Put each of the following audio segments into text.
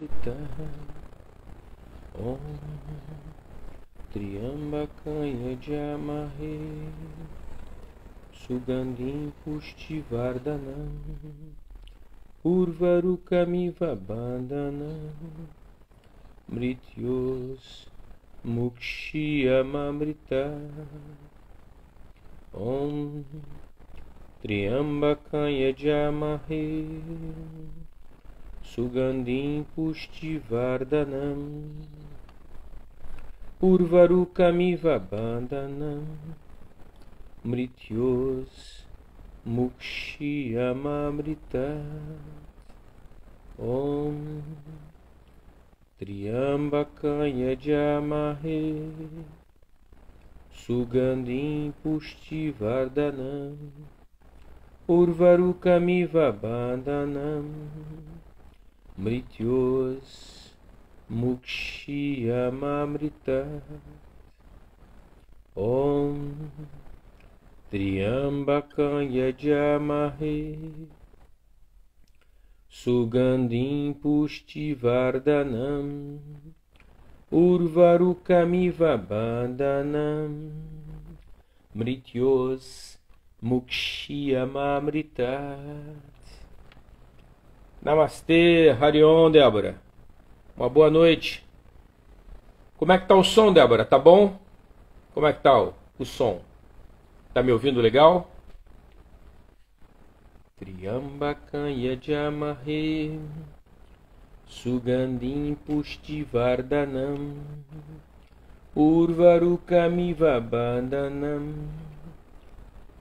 Amrita Om Triambakaya Jamahe Sugandhim Pushtivardhanam Urvarukamiva Bandhanam Mrityos Mukshiyamamrita Om Triambakaya Jamahe Sugandhim Pushtivardhanam Urvarukamiva Bandhanam Mrityos Mukshiyamamrita Om Triambakaya Jamahe Sugandhim Pushtivardhanam Urvarukamiva Bandhanam Mrityos Mukshiyamamrita Om Triambakaya Jamahe Sugandhim Pushtivardhanam Urvarukamiva Bandhanam Mrityos Mukshiyamamrita. Namastê, Harion, Débora. Uma boa noite. Como é que tá o som, Débora? Tá bom? Como é que tá o som? Tá me ouvindo legal? Triambakaya Jamahe Sugandhim Pushtivardhanam Urvarukamiva Bandhanam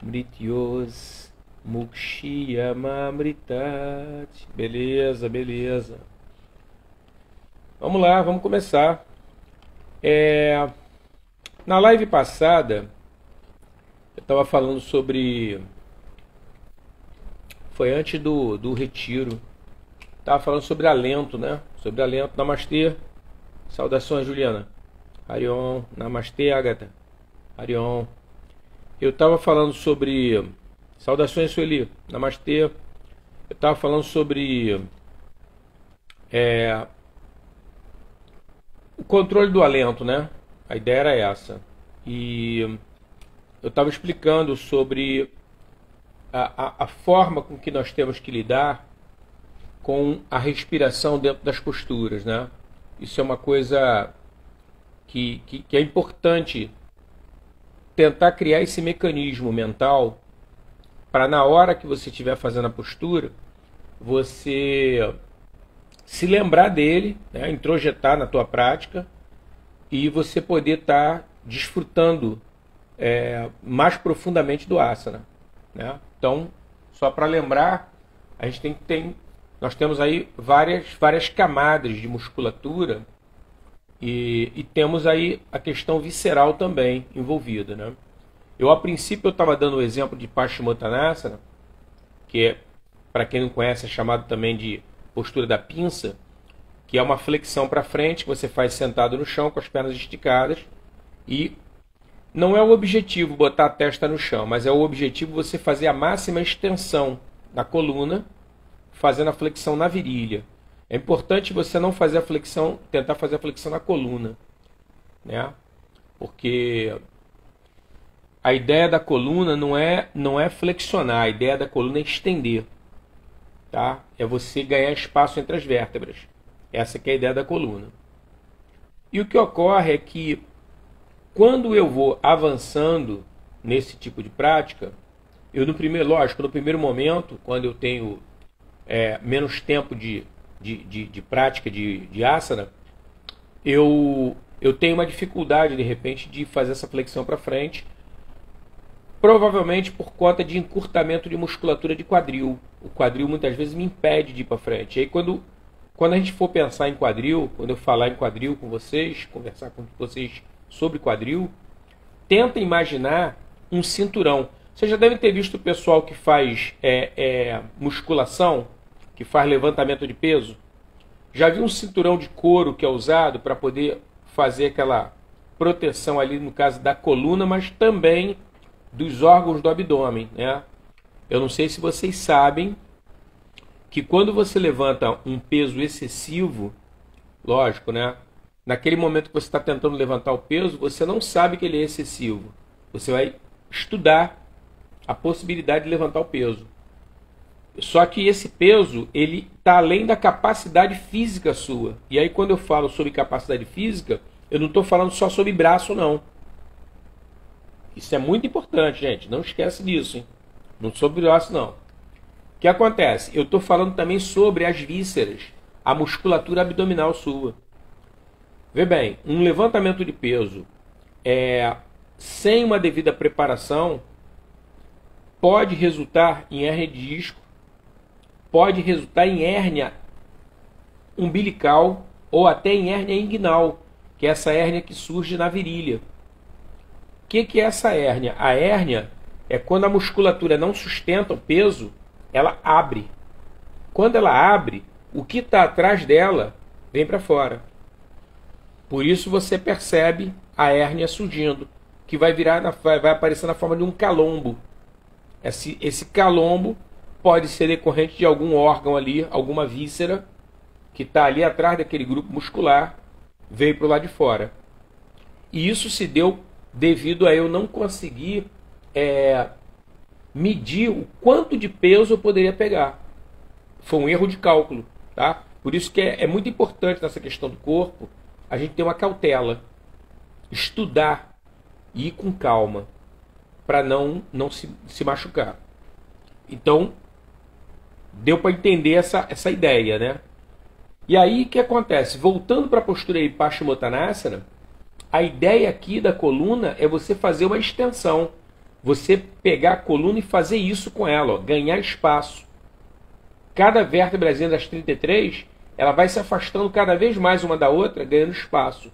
Mrityos Mukshiyamamrita. Beleza, beleza. Vamos lá, vamos começar. Na live passada, eu estava falando sobre... Foi antes do retiro. Estava falando sobre alento, né? Sobre alento. Namastê. Saudações, Juliana. Harion. Namastê, Agatha. Harion. Eu estava falando sobre... Saudações, Sueli. Namastê. Eu estava falando sobre... o controle do alento, né? A ideia era essa. E eu estava explicando sobre a forma com que nós temos que lidar com a respiração dentro das posturas, né? Isso é uma coisa que é importante tentar criar esse mecanismo mental para na hora que você estiver fazendo a postura, você se lembrar dele, né, introjetar na tua prática e você poder estar desfrutando mais profundamente do asana, né? Então, só para lembrar, a gente nós temos aí várias camadas de musculatura e temos aí a questão visceral também envolvida, né? A princípio eu estava dando o exemplo de Paschimottanasana, que é, para quem não conhece, é chamado também de postura da pinça, que é uma flexão para frente que você faz sentado no chão com as pernas esticadas, e não é o objetivo botar a testa no chão, mas é o objetivo você fazer a máxima extensão da coluna, fazendo a flexão na virilha. É importante você não fazer a flexão, tentar fazer a flexão na coluna, né? Porque a ideia da coluna não é flexionar, a ideia da coluna é estender, tá? É você ganhar espaço entre as vértebras. Essa que é a ideia da coluna. E o que ocorre é que quando eu vou avançando nesse tipo de prática, no primeiro momento, quando eu tenho menos tempo de prática de asana, eu tenho uma dificuldade, de repente, de fazer essa flexão para frente, provavelmente por conta de encurtamento de musculatura de quadril. O quadril muitas vezes me impede de ir para frente. E aí quando a gente for pensar em quadril, quando eu falar em quadril com vocês, conversar com vocês sobre quadril, tenta imaginar um cinturão. Vocês já devem ter visto o pessoal que faz musculação, que faz levantamento de peso. Já viu um cinturão de couro que é usado para poder fazer aquela proteção ali, no caso da coluna, mas também dos órgãos do abdômen, né? Eu não sei se vocês sabem que quando você levanta um peso excessivo, lógico, né? Naquele momento que você está tentando levantar o peso, você não sabe que ele é excessivo. Você vai estudar a possibilidade de levantar o peso. Só que esse peso, ele está além da capacidade física sua. E aí quando eu falo sobre capacidade física, eu não estou falando só sobre braço, não. Isso é muito importante, gente. Não esquece disso, hein? Não sobre braço, não. O que acontece? Eu estou falando também sobre as vísceras, a musculatura abdominal sua. Vê bem, um levantamento de peso sem uma devida preparação pode resultar em hérnia de disco, pode resultar em hérnia umbilical ou até em hérnia inguinal, que é essa hérnia que surge na virilha. O que é essa hérnia? A hérnia é quando a musculatura não sustenta o peso, ela abre. Quando ela abre, o que está atrás dela vem para fora. Por isso você percebe a hérnia surgindo, que vai aparecer na forma de um calombo. Esse calombo pode ser decorrente de algum órgão ali, alguma víscera, que está ali atrás daquele grupo muscular, veio para o lado de fora. E isso se deu devido a eu não conseguir medir o quanto de peso eu poderia pegar. Foi um erro de cálculo, tá? Por isso que é muito importante nessa questão do corpo a gente ter uma cautela, estudar e ir com calma para não se machucar. Então, deu para entender essa ideia, né? E aí, o que acontece? Voltando para a postura de Paschimottanasana, a ideia aqui da coluna é você fazer uma extensão. Você pegar a coluna e fazer isso com ela, ó, ganhar espaço. Cada vértebrazinha das 33, ela vai se afastando cada vez mais uma da outra, ganhando espaço.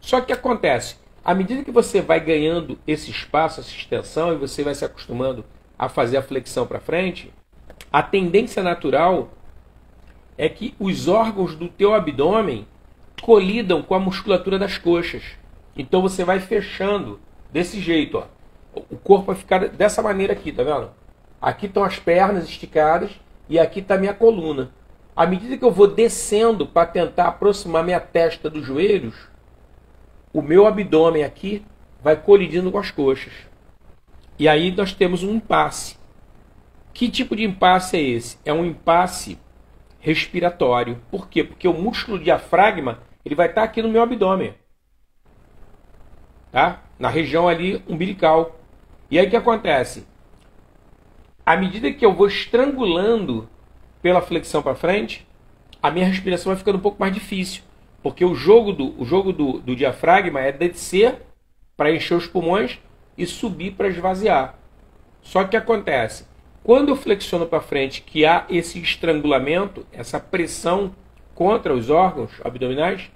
Só que o que acontece? À medida que você vai ganhando esse espaço, essa extensão, e você vai se acostumando a fazer a flexão para frente, a tendência natural é que os órgãos do teu abdômen colidam com a musculatura das coxas. Então você vai fechando desse jeito, ó. O corpo vai ficar dessa maneira aqui, tá vendo? Aqui estão as pernas esticadas e aqui está a minha coluna. À medida que eu vou descendo para tentar aproximar minha testa dos joelhos, o meu abdômen aqui vai colidindo com as coxas. E aí nós temos um impasse. Que tipo de impasse é esse? É um impasse respiratório. Por quê? Porque o músculo diafragma ele vai estar aqui no meu abdômen. Tá? Na região ali umbilical. E aí o que acontece? À medida que eu vou estrangulando pela flexão para frente, a minha respiração vai ficando um pouco mais difícil. Porque o jogo do diafragma é descer para encher os pulmões e subir para esvaziar. Só que o que acontece? Quando eu flexiono para frente, que há esse estrangulamento, essa pressão contra os órgãos abdominais,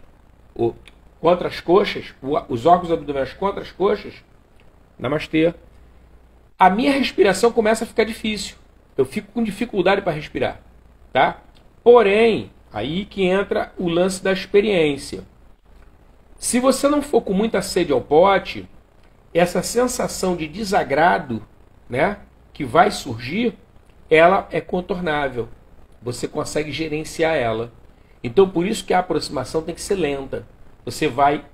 ou contra as coxas, os órgãos abdominais contra as coxas, namastê, a minha respiração começa a ficar difícil. Eu fico com dificuldade para respirar. Tá? Porém, aí que entra o lance da experiência. Se você não for com muita sede ao pote, essa sensação de desagrado, né, que vai surgir, ela é contornável. Você consegue gerenciar ela. Então, por isso que a aproximação tem que ser lenta. Você vai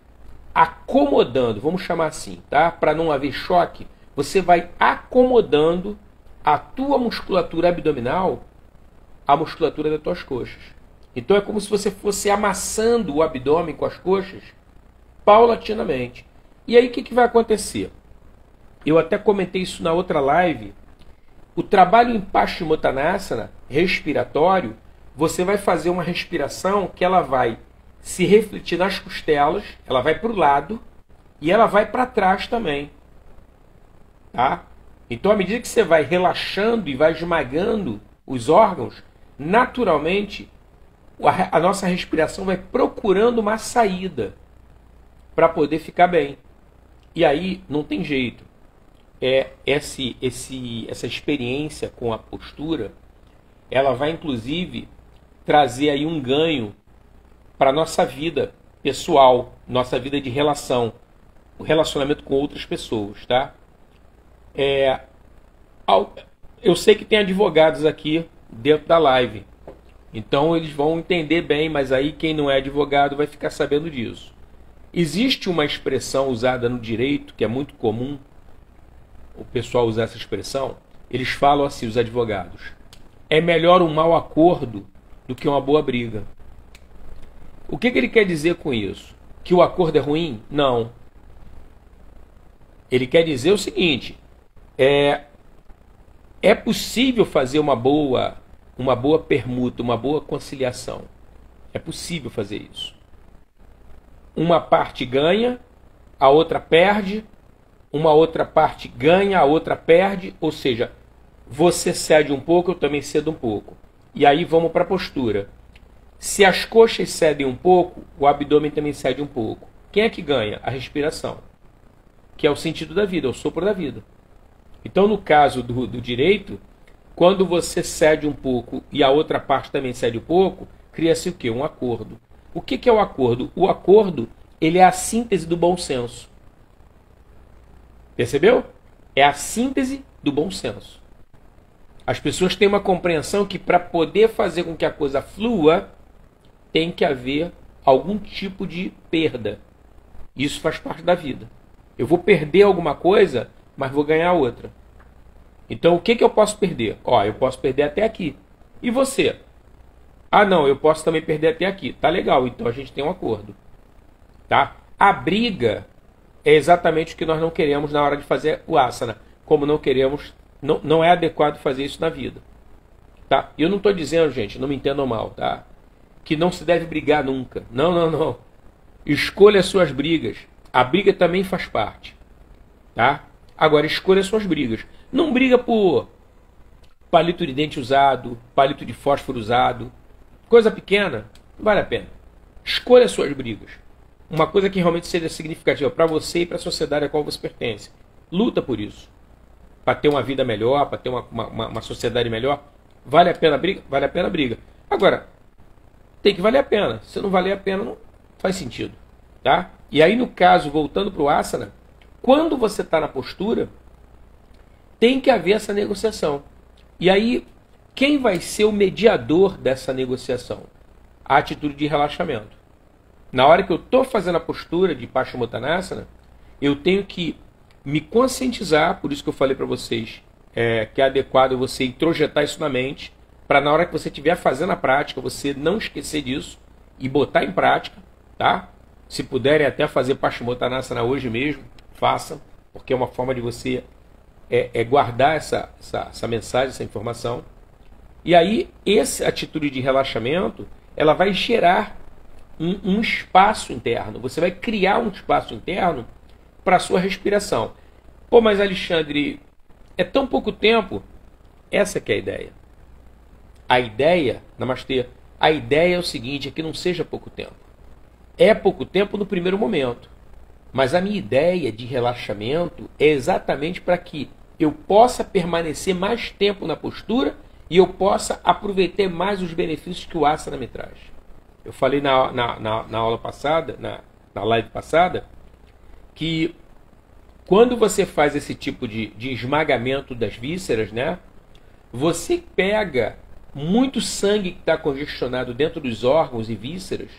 acomodando, vamos chamar assim, tá? Para não haver choque, você vai acomodando a tua musculatura abdominal à musculatura das tuas coxas. Então é como se você fosse amassando o abdômen com as coxas paulatinamente. E aí o que vai acontecer? Eu até comentei isso na outra live. O trabalho em Paschimottanasana, respiratório, você vai fazer uma respiração que ela vai se refletir nas costelas, ela vai para o lado e ela vai para trás também. Tá? Então, à medida que você vai relaxando e vai esmagando os órgãos, naturalmente a nossa respiração vai procurando uma saída para poder ficar bem. E aí não tem jeito. Essa experiência com a postura, ela vai inclusive trazer aí um ganho para a nossa vida pessoal, nossa vida de relação, o relacionamento com outras pessoas, tá? Eu sei que tem advogados aqui dentro da live. Então eles vão entender bem, mas aí quem não é advogado vai ficar sabendo disso. Existe uma expressão usada no direito, que é muito comum o pessoal usar essa expressão. Eles falam assim, os advogados: é melhor um mau acordo do que uma boa briga. O que ele quer dizer com isso? Que o acordo é ruim? Não. Ele quer dizer o seguinte: é possível fazer uma boa permuta, uma boa conciliação. É possível fazer isso. Uma parte ganha, a outra perde, uma outra parte ganha, a outra perde, ou seja, você cede um pouco, eu também cedo um pouco. E aí vamos para a postura. Se as coxas cedem um pouco, o abdômen também cede um pouco. Quem é que ganha? A respiração, que é o sentido da vida, é o sopro da vida. Então, no caso do direito, quando você cede um pouco e a outra parte também cede um pouco, cria-se o quê? Um acordo. O que é o acordo? O acordo, ele é a síntese do bom senso. Percebeu? É a síntese do bom senso. As pessoas têm uma compreensão que para poder fazer com que a coisa flua, tem que haver algum tipo de perda. Isso faz parte da vida. Eu vou perder alguma coisa, mas vou ganhar outra. Então o que eu posso perder? Eu posso perder até aqui. E você? Ah, não, eu posso também perder até aqui. Tá legal, então a gente tem um acordo. Tá? A briga é exatamente o que nós não queremos na hora de fazer o asana. Como não queremos, não é adequado fazer isso na vida. Tá? E eu não estou dizendo, gente, não me entendam mal, tá? Que não se deve brigar nunca. Não. Escolha as suas brigas. A briga também faz parte. Tá? Agora, escolha as suas brigas. Não briga por palito de dente usado, palito de fósforo usado. Coisa pequena, não vale a pena. Escolha as suas brigas. Uma coisa que realmente seja significativa para você e para a sociedade a qual você pertence. Luta por isso. Para ter uma vida melhor, para ter uma sociedade melhor. Vale a pena a briga? Vale a pena a briga. Agora, tem que valer a pena. Se não valer a pena, não faz sentido. Tá? E aí, no caso, voltando para o asana, quando você está na postura, tem que haver essa negociação. E aí, quem vai ser o mediador dessa negociação? A atitude de relaxamento. Na hora que eu estou fazendo a postura de Paschimottanasana, eu tenho que me conscientizar, por isso que eu falei para vocês que é adequado você introjetar isso na mente, para na hora que você estiver fazendo a prática, você não esquecer disso e botar em prática, tá? Se puderem até fazer Paschimottanasana hoje mesmo, façam, porque é uma forma de você guardar essa mensagem, essa informação. E aí, essa atitude de relaxamento, ela vai gerar um espaço interno. Você vai criar um espaço interno para a sua respiração. Pô, mas Alexandre, é tão pouco tempo? Essa que é a ideia. A ideia, Namastê, a ideia é o seguinte, é que não seja pouco tempo. É pouco tempo no primeiro momento. Mas a minha ideia de relaxamento é exatamente para que eu possa permanecer mais tempo na postura e eu possa aproveitar mais os benefícios que o asana me traz. Eu falei na aula passada, na live passada, que quando você faz esse tipo de esmagamento das vísceras, né, você pega muito sangue que está congestionado dentro dos órgãos e vísceras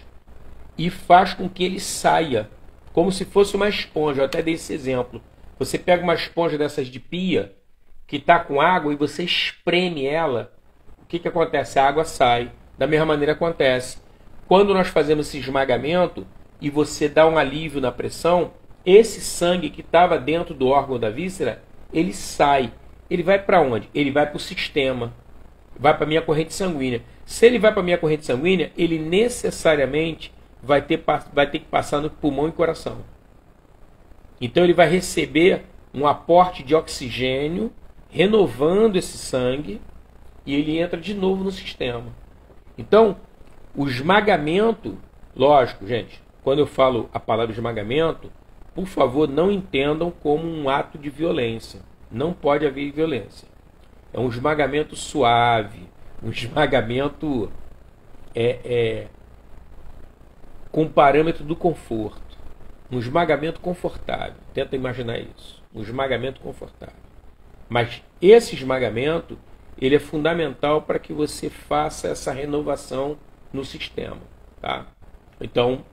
e faz com que ele saia, como se fosse uma esponja. Eu até dei esse exemplo. Você pega uma esponja dessas de pia, que está com água, e você espreme ela. O que acontece? A água sai. Da mesma maneira acontece. Quando nós fazemos esse esmagamento, e você dá um alívio na pressão, esse sangue que estava dentro do órgão da víscera, ele sai. Ele vai para onde? Ele vai para o sistema. Vai para a minha corrente sanguínea. Se ele vai para a minha corrente sanguínea, ele necessariamente vai ter que passar no pulmão e coração. Então ele vai receber um aporte de oxigênio, renovando esse sangue, e ele entra de novo no sistema. Então, o esmagamento, lógico, gente, quando eu falo a palavra esmagamento, por favor, não entendam como um ato de violência. Não pode haver violência. É um esmagamento suave, um esmagamento com parâmetro do conforto. Um esmagamento confortável. Tenta imaginar isso. Um esmagamento confortável. Mas esse esmagamento, ele é fundamental para que você faça essa renovação no sistema, tá? Então,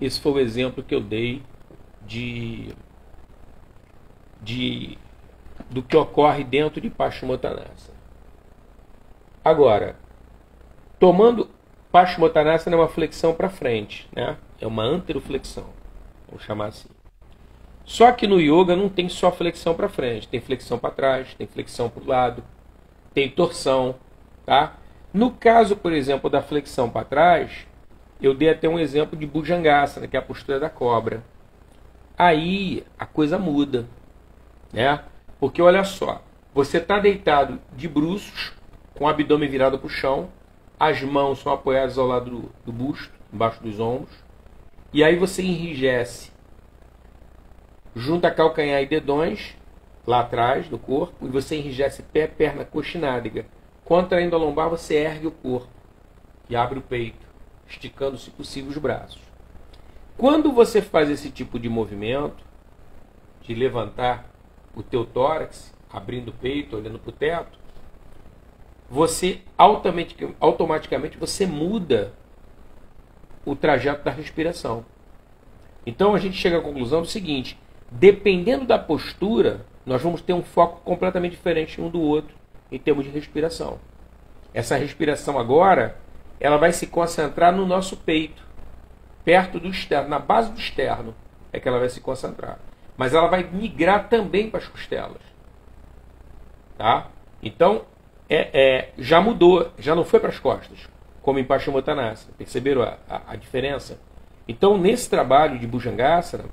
esse foi o exemplo que eu dei do que ocorre dentro de Paschimottanasana. Agora, tomando Paschimottanasana é uma flexão para frente, né? É uma anteroflexão, vamos chamar assim. Só que no yoga não tem só flexão para frente, tem flexão para trás, tem flexão para o lado, tem torção, tá? No caso, por exemplo, da flexão para trás, eu dei até um exemplo de Bhujangasana, que é a postura da cobra. Aí a coisa muda, né? Porque olha só, você está deitado de bruços, com o abdômen virado para o chão, as mãos são apoiadas ao lado do busto, embaixo dos ombros, e aí você enrijece, junta calcanhar e dedões, lá atrás do corpo, e você enrijece pé, perna, coxa e nádega. Contraindo a lombar, você ergue o corpo e abre o peito, esticando, se possível, os braços. Quando você faz esse tipo de movimento, de levantar o teu tórax, abrindo o peito, olhando para o teto, você automaticamente você muda o trajeto da respiração. Então a gente chega à conclusão do seguinte: dependendo da postura, nós vamos ter um foco completamente diferente um do outro em termos de respiração. Essa respiração agora, ela vai se concentrar no nosso peito, perto do externo, na base do externo é que ela vai se concentrar. Mas ela vai migrar também para as costelas. Tá? Então, já mudou, já não foi para as costas, como em Paschimottanasana. Perceberam a diferença? Então, nesse trabalho de Bhujangasana,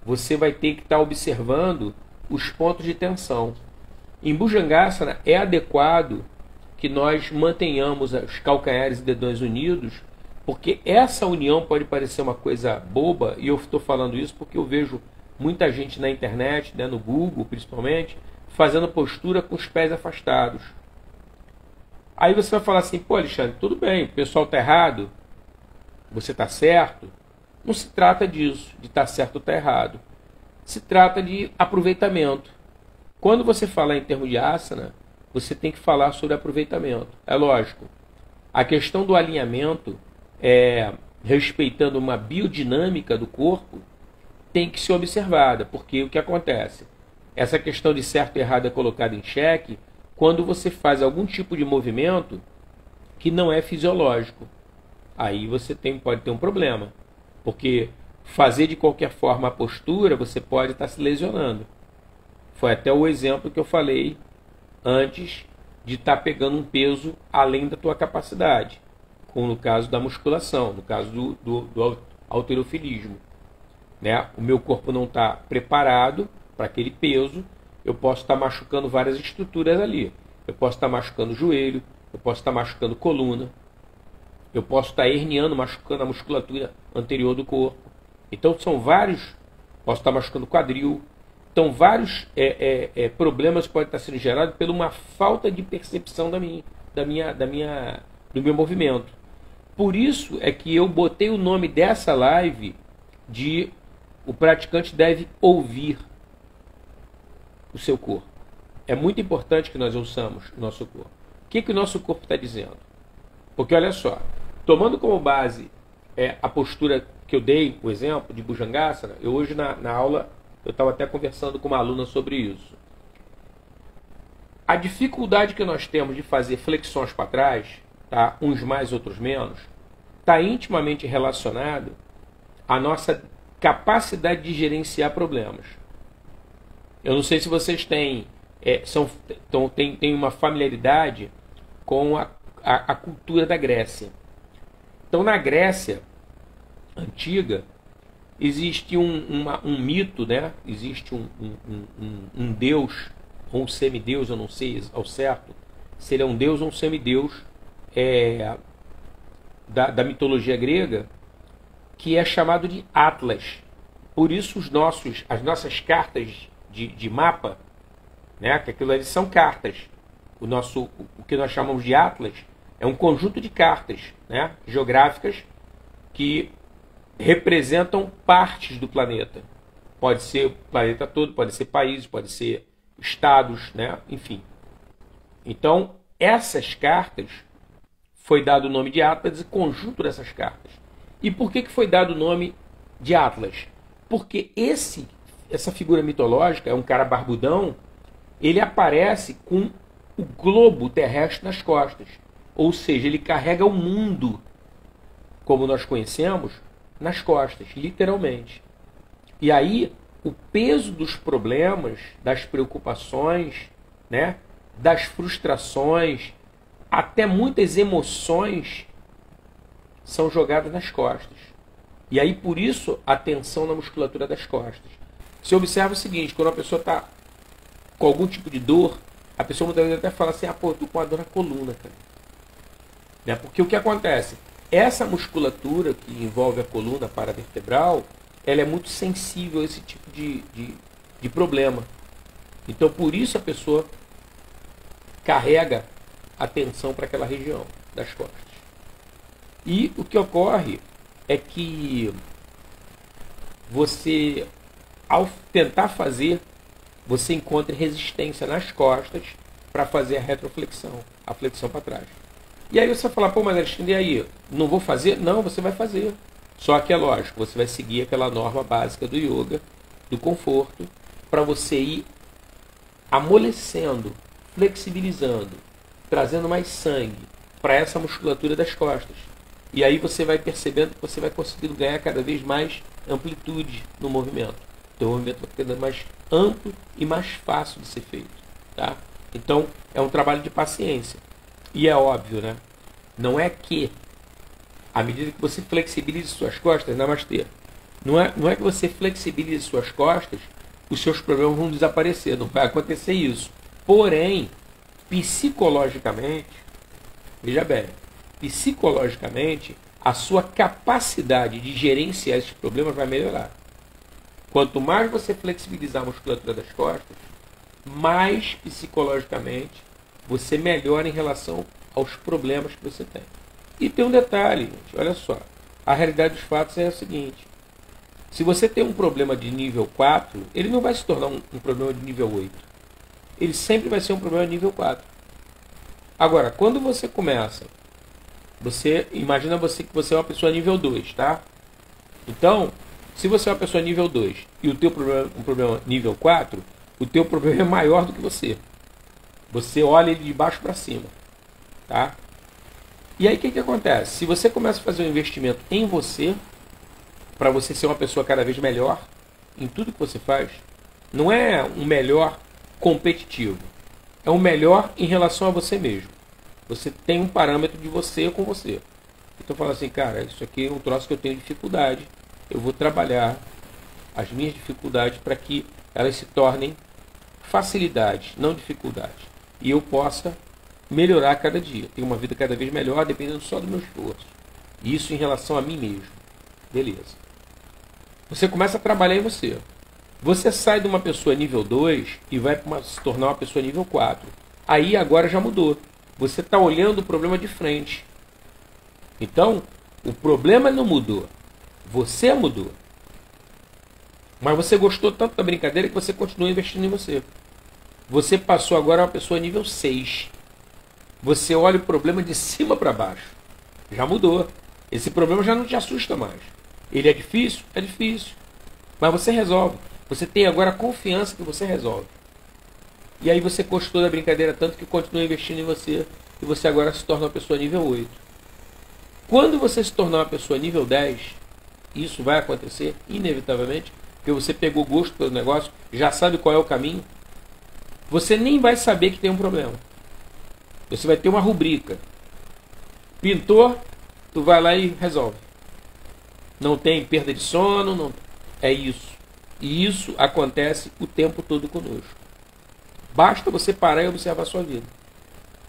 você vai ter que estar observando os pontos de tensão. Em Bhujangasana é adequado que nós mantenhamos os calcanhares e dedões unidos, porque essa união pode parecer uma coisa boba, e eu estou falando isso porque eu vejo muita gente na internet, né, no Google principalmente, fazendo postura com os pés afastados. Aí você vai falar assim: pô, Alexandre, tudo bem, o pessoal está errado, você está certo. Não se trata disso, de estar certo ou estar errado. Se trata de aproveitamento. Quando você fala em termos de asana, você tem que falar sobre aproveitamento. É lógico, a questão do alinhamento, respeitando uma biodinâmica do corpo, tem que ser observada, porque o que acontece? Essa questão de certo e errado é colocada em xeque quando você faz algum tipo de movimento que não é fisiológico. Aí você pode ter um problema, porque fazer de qualquer forma a postura, você pode estar se lesionando. Foi até o exemplo que eu falei antes de estar pegando um peso além da tua capacidade, como no caso da musculação, no caso do halterofilismo. Né? O meu corpo não está preparado para aquele peso, eu posso estar machucando várias estruturas ali. Eu posso estar machucando o joelho, eu posso estar machucando coluna, eu posso estar herniando, machucando a musculatura anterior do corpo. Então são vários, posso estar machucando o quadril. Então vários problemas podem estar sendo gerados por uma falta de percepção do meu movimento. Por isso é que eu botei o nome dessa live de o praticante deve ouvir o seu corpo. É muito importante que nós ouçamos o nosso corpo. O que o nosso corpo está dizendo? Porque olha só, tomando como base a postura que eu dei, o exemplo de Bhujangasana, eu hoje na aula, eu estava até conversando com uma aluna sobre isso. A dificuldade que nós temos de fazer flexões para trás, tá? Uns mais, outros menos, está intimamente relacionado à nossa capacidade de gerenciar problemas. Eu não sei se vocês têm uma familiaridade com a cultura da Grécia. Então, na Grécia antiga, existe um mito, né? Existe um deus, ou um semideus, eu não sei ao certo se ele é um deus ou um semideus da mitologia grega, que é chamado de Atlas. Por isso as nossas cartas de mapa, né? Que aquilo ali são cartas. O que nós chamamos de Atlas é um conjunto de cartas, né? Geográficas que representam partes do planeta. Pode ser o planeta todo, pode ser países, pode ser estados, né? Enfim. Então, essas cartas foi dado o nome de Atlas e conjunto dessas cartas. E por que foi dado o nome de Atlas? Porque essa figura mitológica, é um cara barbudão, ele aparece com o globo terrestre nas costas. Ou seja, ele carrega o mundo, como nós conhecemos, nas costas, literalmente. E aí, o peso dos problemas, das preocupações, né, das frustrações, até muitas emoções são jogadas nas costas. E aí, por isso, a tensão na musculatura das costas. Você observa o seguinte, quando a pessoa está com algum tipo de dor, a pessoa muitas vezes até fala assim, pô, eu tô com uma dor na coluna, cara. Né? Porque o que acontece? Essa musculatura que envolve a coluna paravertebral, ela é muito sensível a esse tipo de problema. Então, por isso a pessoa carrega a tensão para aquela região das costas. E o que ocorre é que você, ao tentar fazer, você encontra resistência nas costas para fazer a retroflexão, a flexão para trás. E aí você vai falar, pô, mas Alexandre, e aí? Não vou fazer? Não, você vai fazer. Só que é lógico, você vai seguir aquela norma básica do yoga, do conforto, para você ir amolecendo, flexibilizando, trazendo mais sangue para essa musculatura das costas. E aí você vai percebendo que você vai conseguindo ganhar cada vez mais amplitude no movimento. Então o movimento vai ficando mais amplo e mais fácil de ser feito. Tá? Então é um trabalho de paciência. E é óbvio, né? Não é que, à medida que você flexibiliza suas costas, namastê, não é que você flexibilize suas costas, os seus problemas vão desaparecer. Não vai acontecer isso. Porém, psicologicamente, veja bem, psicologicamente, a sua capacidade de gerenciar esses problemas vai melhorar. Quanto mais você flexibilizar a musculatura das costas, mais psicologicamente você melhora em relação aos problemas que você tem. E tem um detalhe, gente, olha só. A realidade dos fatos é a seguinte. Se você tem um problema de nível 4, ele não vai se tornar um problema de nível 8. Ele sempre vai ser um problema de nível 4. Agora, quando você começa, imagina que você é uma pessoa nível 2, tá? Então, se você é uma pessoa nível 2 e o teu problema é um problema nível 4, o teu problema é maior do que você. Você olha ele de baixo para cima. Tá? E aí o que acontece? Se você começa a fazer um investimento em você, para você ser uma pessoa cada vez melhor em tudo que você faz, não é um melhor competitivo. É um melhor em relação a você mesmo. Você tem um parâmetro de você com você. Então fala assim, cara, isso aqui é um troço que eu tenho dificuldade. Eu vou trabalhar as minhas dificuldades para que elas se tornem facilidades, não dificuldades. E eu possa melhorar a cada dia. Ter uma vida cada vez melhor, dependendo só do meu esforço. Isso em relação a mim mesmo. Beleza. Você começa a trabalhar em você. Você sai de uma pessoa nível 2 e vai se tornar uma pessoa nível 4. Aí agora já mudou. Você está olhando o problema de frente. Então, o problema não mudou. Você mudou. Mas você gostou tanto da brincadeira que você continua investindo em você. Você passou agora a uma pessoa nível 6. Você olha o problema de cima para baixo. Já mudou. Esse problema já não te assusta mais. Ele é difícil? É difícil. Mas você resolve. Você tem agora a confiança que você resolve. E aí você gostou da brincadeira tanto que continua investindo em você. E você agora se torna uma pessoa nível 8. Quando você se tornar uma pessoa nível 10, isso vai acontecer inevitavelmente, porque você pegou gosto pelo negócio, já sabe qual é o caminho. Você nem vai saber que tem um problema. Você vai ter uma rubrica. Pintor, tu vai lá e resolve. Não tem perda de sono, não. É isso. E isso acontece o tempo todo conosco. Basta você parar e observar a sua vida.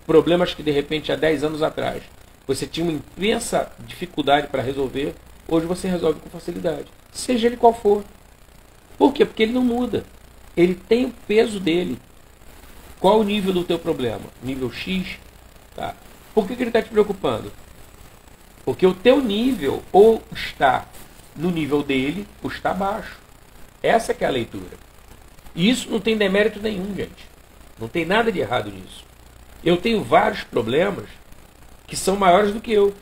Problemas que de repente há 10 anos atrás você tinha uma imensa dificuldade para resolver, hoje você resolve com facilidade. Seja ele qual for. Por quê? Porque ele não muda. Ele tem o peso dele. Qual o nível do teu problema? Nível X? Tá. Por que ele está te preocupando? Porque o teu nível ou está no nível dele ou está abaixo. Essa que é a leitura. E isso não tem demérito nenhum, gente. Não tem nada de errado nisso. Eu tenho vários problemas que são maiores do que eu.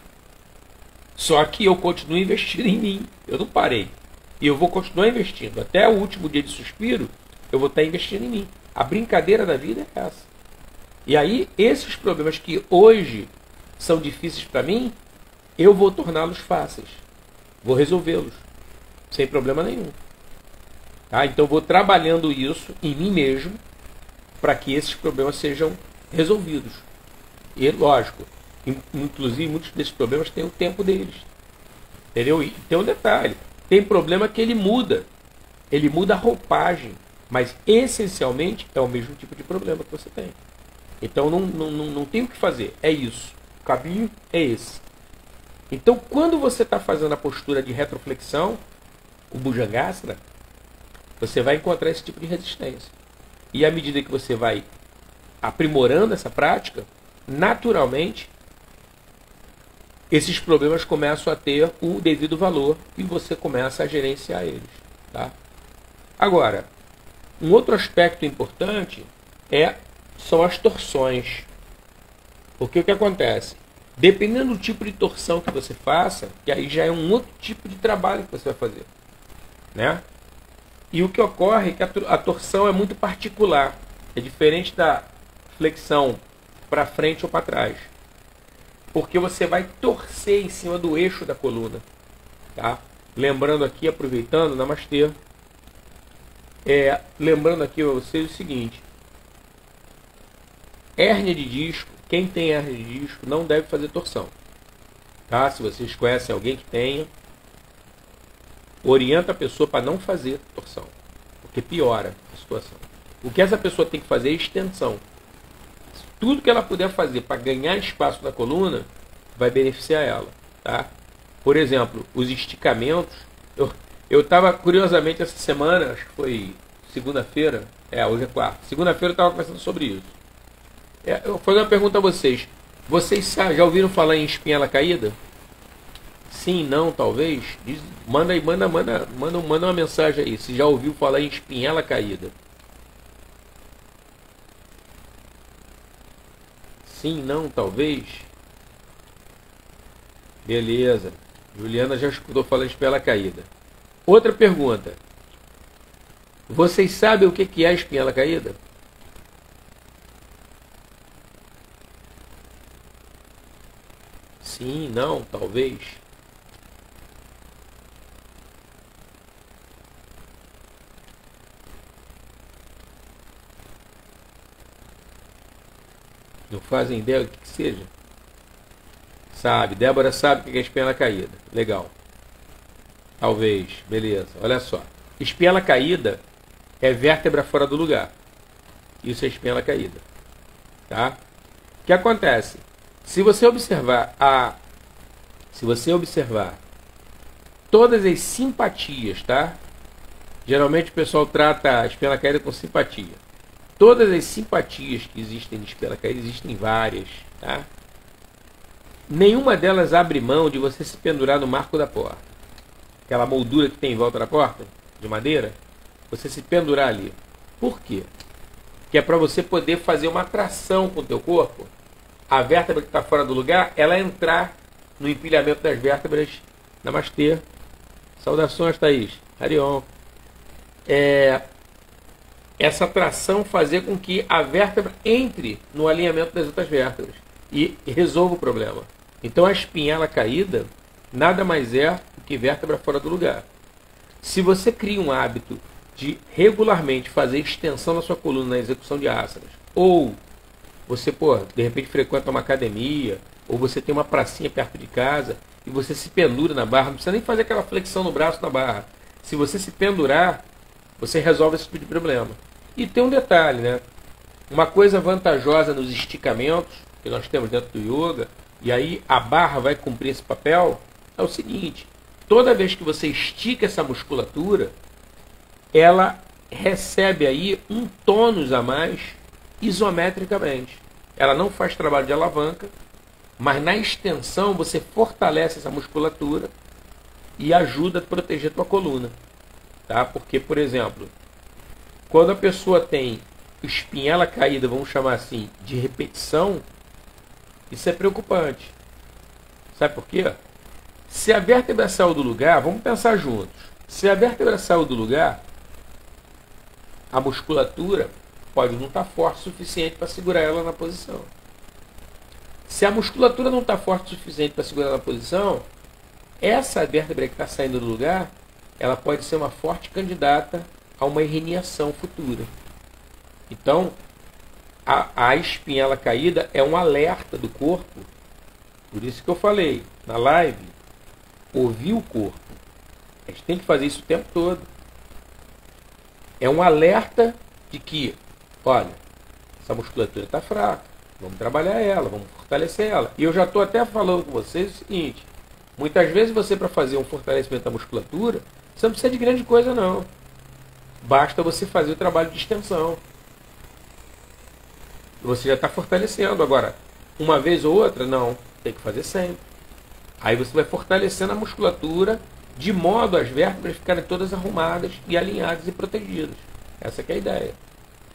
Só que eu continuo investindo em mim. Eu não parei. E eu vou continuar investindo. Até o último dia de suspiro, eu vou estar investindo em mim. A brincadeira da vida é essa. E aí, esses problemas que hoje são difíceis para mim, eu vou torná-los fáceis. Vou resolvê-los. Sem problema nenhum. Tá? Então, eu vou trabalhando isso em mim mesmo para que esses problemas sejam resolvidos. E, lógico, inclusive, muitos desses problemas têm o tempo deles. Entendeu? E tem um detalhe. Tem problema que ele muda. Ele muda a roupagem. Mas, essencialmente, é o mesmo tipo de problema que você tem. Então, não tem o que fazer. É isso. O caminho é esse. Então, quando você está fazendo a postura de retroflexão, o Bhujangasana, você vai encontrar esse tipo de resistência. E à medida que você vai aprimorando essa prática, naturalmente, esses problemas começam a ter o devido valor e você começa a gerenciar eles. Tá? Agora, um outro aspecto importante são as torções. Porque o que acontece? Dependendo do tipo de torção que você faça, que aí já é um outro tipo de trabalho que você vai fazer. Né? E o que ocorre é que a torção é muito particular. É diferente da flexão para frente ou para trás. Porque você vai torcer em cima do eixo da coluna. Tá? Lembrando aqui, aproveitando, namastê. Lembrando aqui a vocês o seguinte. Hérnia de disco, quem tem hérnia de disco não deve fazer torção. Tá? Se vocês conhecem alguém que tenha, orienta a pessoa para não fazer torção. Porque piora a situação. O que essa pessoa tem que fazer é extensão. Tudo que ela puder fazer para ganhar espaço na coluna vai beneficiar ela. Tá? Por exemplo, os esticamentos. Eu estava, curiosamente, essa semana, acho que foi segunda-feira, hoje é quarta. Segunda-feira eu estava conversando sobre isso. Eu vou fazer uma pergunta a vocês. Vocês já ouviram falar em espinhela caída? Sim, não, talvez? Manda aí, manda uma mensagem aí. Se já ouviu falar em espinhela caída? Sim, não, talvez? Beleza. Juliana já escutou falar em espinhela caída. Outra pergunta. Vocês sabem o que é a espinhela caída? Sim, não, talvez. Não fazem ideia do que seja? Sabe, Débora sabe o que é espinhela caída. Legal. Talvez, beleza. Olha só. Espinhela caída é vértebra fora do lugar. Isso é espinhela caída. Tá? O que acontece? Se você observar todas as simpatias, tá? Geralmente o pessoal trata a espinhela caída com simpatia. Todas as simpatias que existem de espinhela caída, existem várias, tá? Nenhuma delas abre mão de você se pendurar no marco da porta. Aquela moldura que tem em volta da porta, de madeira, você se pendurar ali. Por quê? Que é para você poder fazer uma tração com o teu corpo. A vértebra que está fora do lugar, ela entrar no empilhamento das vértebras. Namastê. Saudações, Thaís. Harion. Essa tração fazer com que a vértebra entre no alinhamento das outras vértebras e resolva o problema. Então a espinhela caída nada mais é do que vértebra fora do lugar. Se você cria um hábito de regularmente fazer extensão na sua coluna na execução de asanas, ou você, de repente frequenta uma academia, ou você tem uma pracinha perto de casa e você se pendura na barra, não precisa nem fazer aquela flexão no braço na barra. Se você se pendurar, você resolve esse tipo de problema. E tem um detalhe, né? Uma coisa vantajosa nos esticamentos que nós temos dentro do yoga, e aí a barra vai cumprir esse papel, é o seguinte: toda vez que você estica essa musculatura, ela recebe aí um tônus a mais isometricamente. Ela não faz trabalho de alavanca, mas na extensão você fortalece essa musculatura e ajuda a proteger a tua coluna. Tá? Porque, por exemplo, quando a pessoa tem espinhela caída, vamos chamar assim, de repetição, isso é preocupante. Sabe por quê? Se a vértebra saiu do lugar, vamos pensar juntos. Se a vértebra saiu do lugar, a musculatura pode não estar forte o suficiente para segurar ela na posição. Se a musculatura não está forte o suficiente para segurar ela na posição, essa vértebra que está saindo do lugar, ela pode ser uma forte candidata a uma herniação futura. Então, a espinhela caída é um alerta do corpo. Por isso que eu falei na live, ouvir o corpo. A gente tem que fazer isso o tempo todo. É um alerta de que, olha, essa musculatura está fraca, vamos trabalhar ela, vamos fortalecer ela. E eu já estou até falando com vocês o seguinte, muitas vezes você, para fazer um fortalecimento da musculatura, você não precisa de grande coisa não. Basta você fazer o trabalho de extensão. Você já está fortalecendo. Agora, uma vez ou outra, não. Tem que fazer sempre. Aí você vai fortalecendo a musculatura de modo as vértebras ficarem todas arrumadas e alinhadas e protegidas. Essa que é a ideia.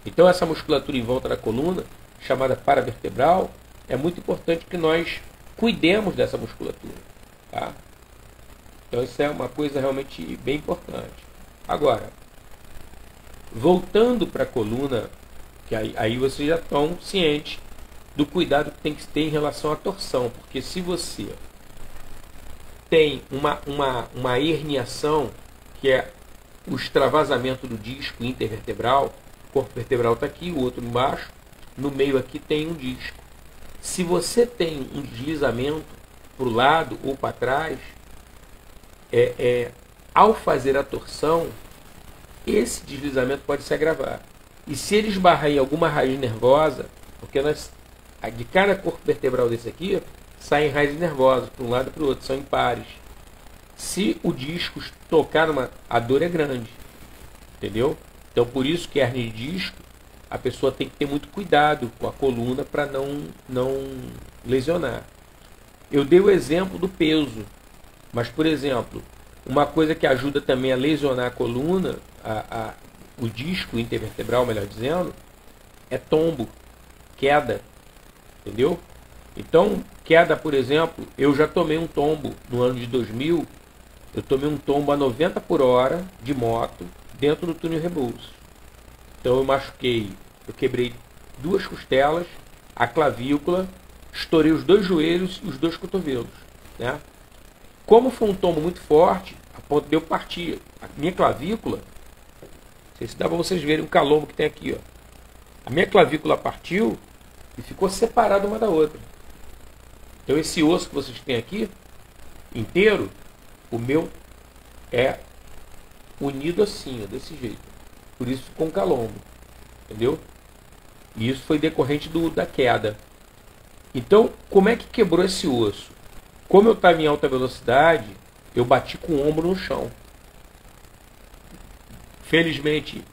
Então essa musculatura em volta da coluna, chamada paravertebral, é muito importante que nós cuidemos dessa musculatura. Tá? Então isso é uma coisa realmente bem importante. Agora, voltando para a coluna, que aí vocês já estão cientes do cuidado que tem que ter em relação à torção, porque se você tem uma herniação, que é o extravasamento do disco intervertebral, o corpo vertebral está aqui, o outro embaixo, no meio aqui tem um disco. Se você tem um deslizamento para o lado ou para trás, ao fazer a torção, esse deslizamento pode se agravar. E se ele esbarrar em alguma raiz nervosa, porque de cada corpo vertebral desse aqui, saem raízes nervosas para um lado e para o outro, são impares. Se o disco tocar a dor é grande. Entendeu? Então por isso que a hernia de disco, a pessoa tem que ter muito cuidado com a coluna para não lesionar. Eu dei o exemplo do peso, mas por exemplo, uma coisa que ajuda também a lesionar a coluna, o disco intervertebral, melhor dizendo, é tombo, queda. Entendeu? Então, queda, por exemplo, eu já tomei um tombo no ano de 2000, eu tomei um tombo a 90 por hora de moto dentro do túnel Rebouças. Então eu machuquei, eu quebrei 2 costelas, a clavícula, estourei os 2 joelhos e os 2 cotovelos. Né? Como foi um tombo muito forte, a ponto de eu partir a minha clavícula, não sei se dá para vocês verem o calombo que tem aqui. Ó. A minha clavícula partiu e ficou separada uma da outra. Então esse osso que vocês têm aqui, inteiro, o meu é unido assim, ó, desse jeito. Por isso ficou um calombo. Entendeu? E isso foi decorrente da queda. Então, como é que quebrou esse osso? Como eu estava em alta velocidade, eu bati com o ombro no chão. Felizmente,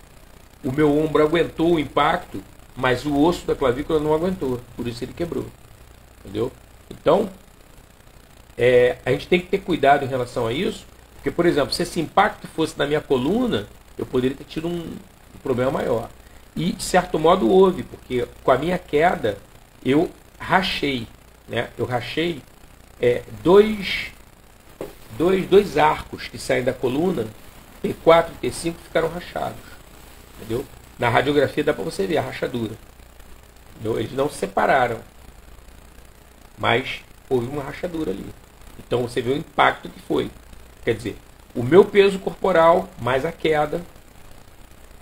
o meu ombro aguentou o impacto, mas o osso da clavícula não aguentou. Por isso ele quebrou. Entendeu? Então, a gente tem que ter cuidado em relação a isso, porque, por exemplo, se esse impacto fosse na minha coluna, eu poderia ter tido um problema maior. E, de certo modo, houve, porque com a minha queda, eu rachei. Né? Eu rachei dois arcos que saem da coluna, T4 e T5, ficaram rachados. Entendeu? Na radiografia dá para você ver a rachadura. Entendeu? Eles não se separaram, mas houve uma rachadura ali. Então você vê o impacto que foi. Quer dizer, o meu peso corporal mais a queda.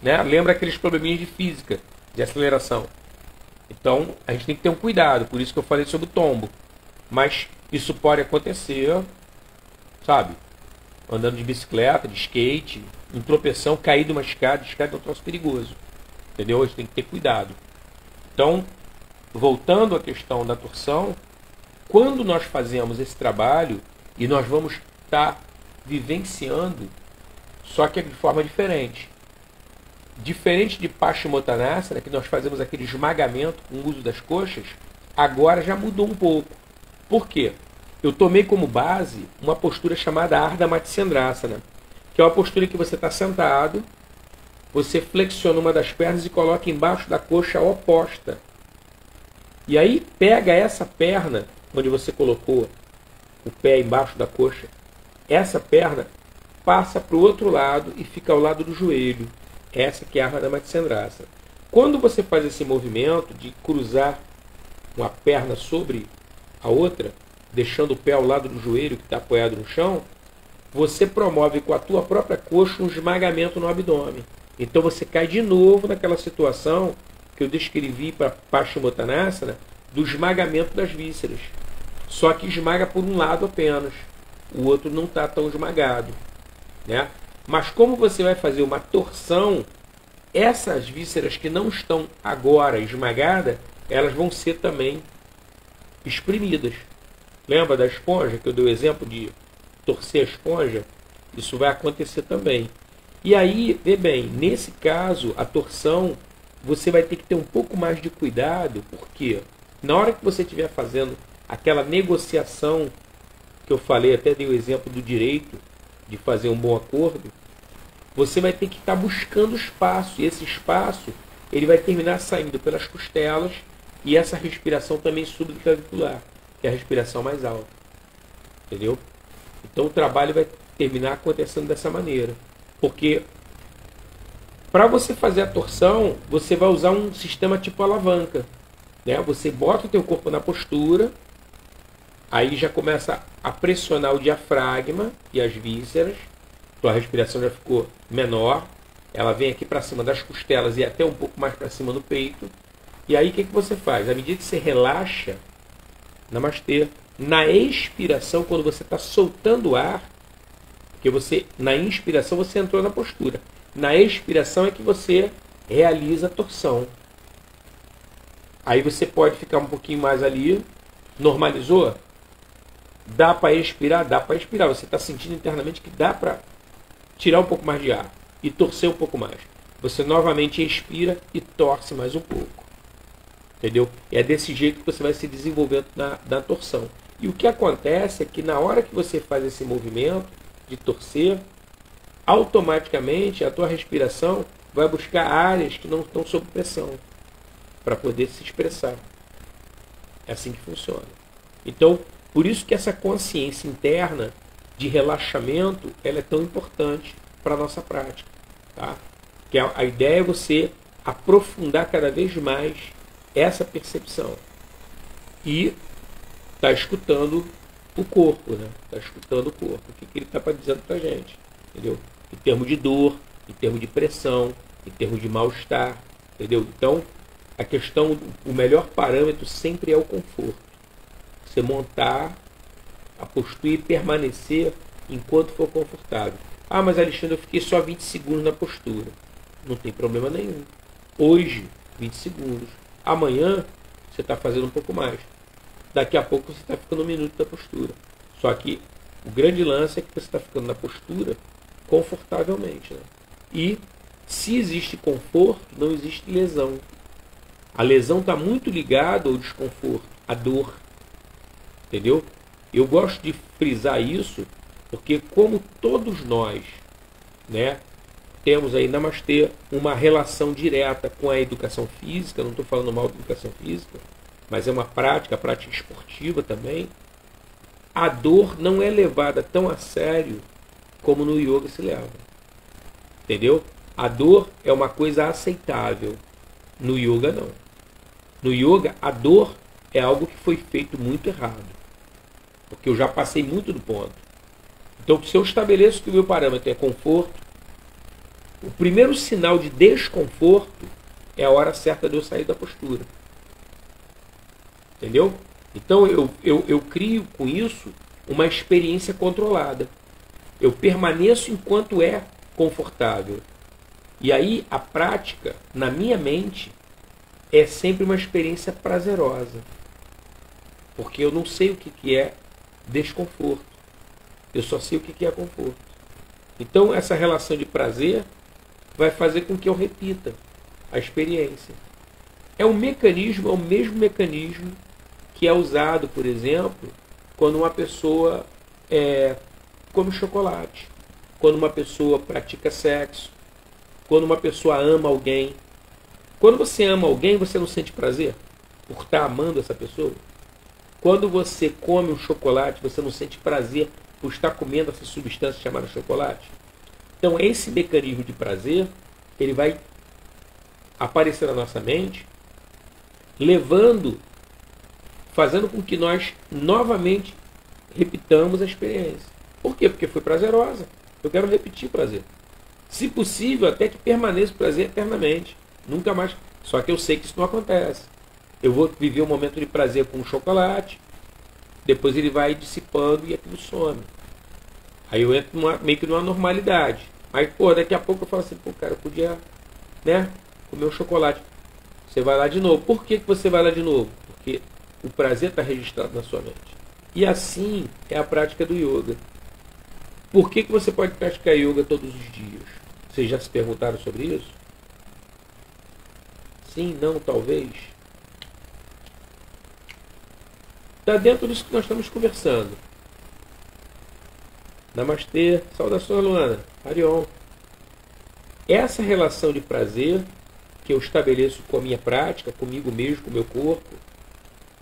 Né? Lembra aqueles probleminhas de física, de aceleração. Então a gente tem que ter um cuidado. Por isso que eu falei sobre o tombo. Mas isso pode acontecer, sabe? Andando de bicicleta, de skate, em tropeção, cair de uma escada. Escada é um troço perigoso. Entendeu? A gente tem que ter cuidado. Então, voltando à questão da torção, quando nós fazemos esse trabalho, e nós vamos estar vivenciando, só que de forma diferente. Diferente de Paschimottanasana, que nós fazemos aquele esmagamento com o uso das coxas, agora já mudou um pouco. Por quê? Eu tomei como base uma postura chamada Ardha Matsyendrasana, que é uma postura que você está sentado, você flexiona uma das pernas e coloca embaixo da coxa oposta. E aí pega essa perna, onde você colocou o pé embaixo da coxa, essa perna passa para o outro lado e fica ao lado do joelho. Essa que é a Ardha Matsyendrasana. Quando você faz esse movimento de cruzar uma perna sobre a outra, deixando o pé ao lado do joelho que está apoiado no chão, você promove com a tua própria coxa um esmagamento no abdômen. Então você cai de novo naquela situação que eu descrevi para Paschimottanasana, do esmagamento das vísceras. Só que esmaga por um lado apenas. O outro não está tão esmagado, né? Mas como você vai fazer uma torção, essas vísceras que não estão agora esmagadas, elas vão ser também espremidas. Lembra da esponja, que eu dei o exemplo de torcer a esponja? Isso vai acontecer também. E aí, vê bem, nesse caso, a torção, você vai ter que ter um pouco mais de cuidado, porque na hora que você estiver fazendo aquela negociação, que eu falei, até dei o exemplo do direito, de fazer um bom acordo, você vai ter que estar buscando espaço, e esse espaço ele vai terminar saindo pelas costelas, e essa respiração também subclavicular, que é a respiração mais alta. Entendeu? Então o trabalho vai terminar acontecendo dessa maneira. Porque para você fazer a torção, você vai usar um sistema tipo alavanca, né? Você bota o teu corpo na postura, aí já começa a pressionar o diafragma e as vísceras, tua respiração já ficou menor, ela vem aqui para cima das costelas e até um pouco mais para cima do peito. E aí o que você faz? À medida que você relaxa, namastê, na expiração, quando você está soltando o ar, porque você, na inspiração você entrou na postura, na expiração é que você realiza a torção. Aí você pode ficar um pouquinho mais ali, normalizou? Dá para expirar? Dá para expirar. Você está sentindo internamente que dá para tirar um pouco mais de ar e torcer um pouco mais. Você novamente expira e torce mais um pouco. Entendeu? É desse jeito que você vai se desenvolvendo na torção. E o que acontece é que na hora que você faz esse movimento de torcer, automaticamente a tua respiração vai buscar áreas que não estão sob pressão para poder se expressar. É assim que funciona. Então, por isso que essa consciência interna de relaxamento ela é tão importante para a nossa prática. Tá? Que a ideia é você aprofundar cada vez mais essa percepção. E está escutando o corpo, né? Está escutando o corpo. O que ele está dizendo para a gente? Entendeu? Em termos de dor, em termos de pressão, em termos de mal-estar. Entendeu? Então, a questão, o melhor parâmetro sempre é o conforto. Você montar a postura e permanecer enquanto for confortável. Ah, mas Alexandre, eu fiquei só 20 segundos na postura. Não tem problema nenhum. Hoje, 20 segundos. Amanhã, você está fazendo um pouco mais. Daqui a pouco você está ficando um minuto da postura. Só que o grande lance é que você está ficando na postura confortavelmente. Né? E se existe conforto, não existe lesão. A lesão está muito ligada ao desconforto, à dor. Entendeu? Eu gosto de frisar isso, porque como todos nós, né, temos aí, namastê, uma relação direta com a educação física, não estou falando mal da educação física, mas é uma prática, prática esportiva também, a dor não é levada tão a sério como no yoga se leva. Entendeu? A dor é uma coisa aceitável. No yoga, não. No yoga, a dor é algo que foi feito muito errado. Porque eu já passei muito do ponto. Então, se eu estabeleço que o meu parâmetro é conforto, o primeiro sinal de desconforto é a hora certa de eu sair da postura. Entendeu? Então eu crio com isso uma experiência controlada. Eu permaneço enquanto é confortável. E aí a prática, na minha mente, é sempre uma experiência prazerosa. Porque eu não sei o que é desconforto. Eu só sei o que é conforto. Então essa relação de prazer vai fazer com que eu repita a experiência. É um mecanismo, é o mesmo mecanismo que é usado, por exemplo, quando uma pessoa come chocolate, quando uma pessoa pratica sexo. quando uma pessoa ama alguém. Quando você ama alguém, você não sente prazer por estar amando essa pessoa? Quando você come um chocolate, você não sente prazer por estar comendo essa substância chamada chocolate? Então, esse mecanismo de prazer, ele vai aparecer na nossa mente, fazendo com que nós novamente repitamos a experiência. Por quê? Porque foi prazerosa. Eu quero repetir o prazer. Se possível, até que permaneça o prazer eternamente. Nunca mais. Só que eu sei que isso não acontece. Eu vou viver um momento de prazer com o chocolate, depois ele vai dissipando e aquilo some. Aí eu entro meio que numa normalidade. Aí, daqui a pouco eu falo assim, cara, eu podia, comer um chocolate. Você vai lá de novo. Por que você vai lá de novo? Porque o prazer está registrado na sua mente. E assim é a prática do yoga. Por que você pode praticar yoga todos os dias? Vocês já se perguntaram sobre isso? Sim, não, talvez. Está dentro disso que nós estamos conversando. Namastê, saudações, Luana, Harion. Essa relação de prazer que eu estabeleço com a minha prática, comigo mesmo, com o meu corpo,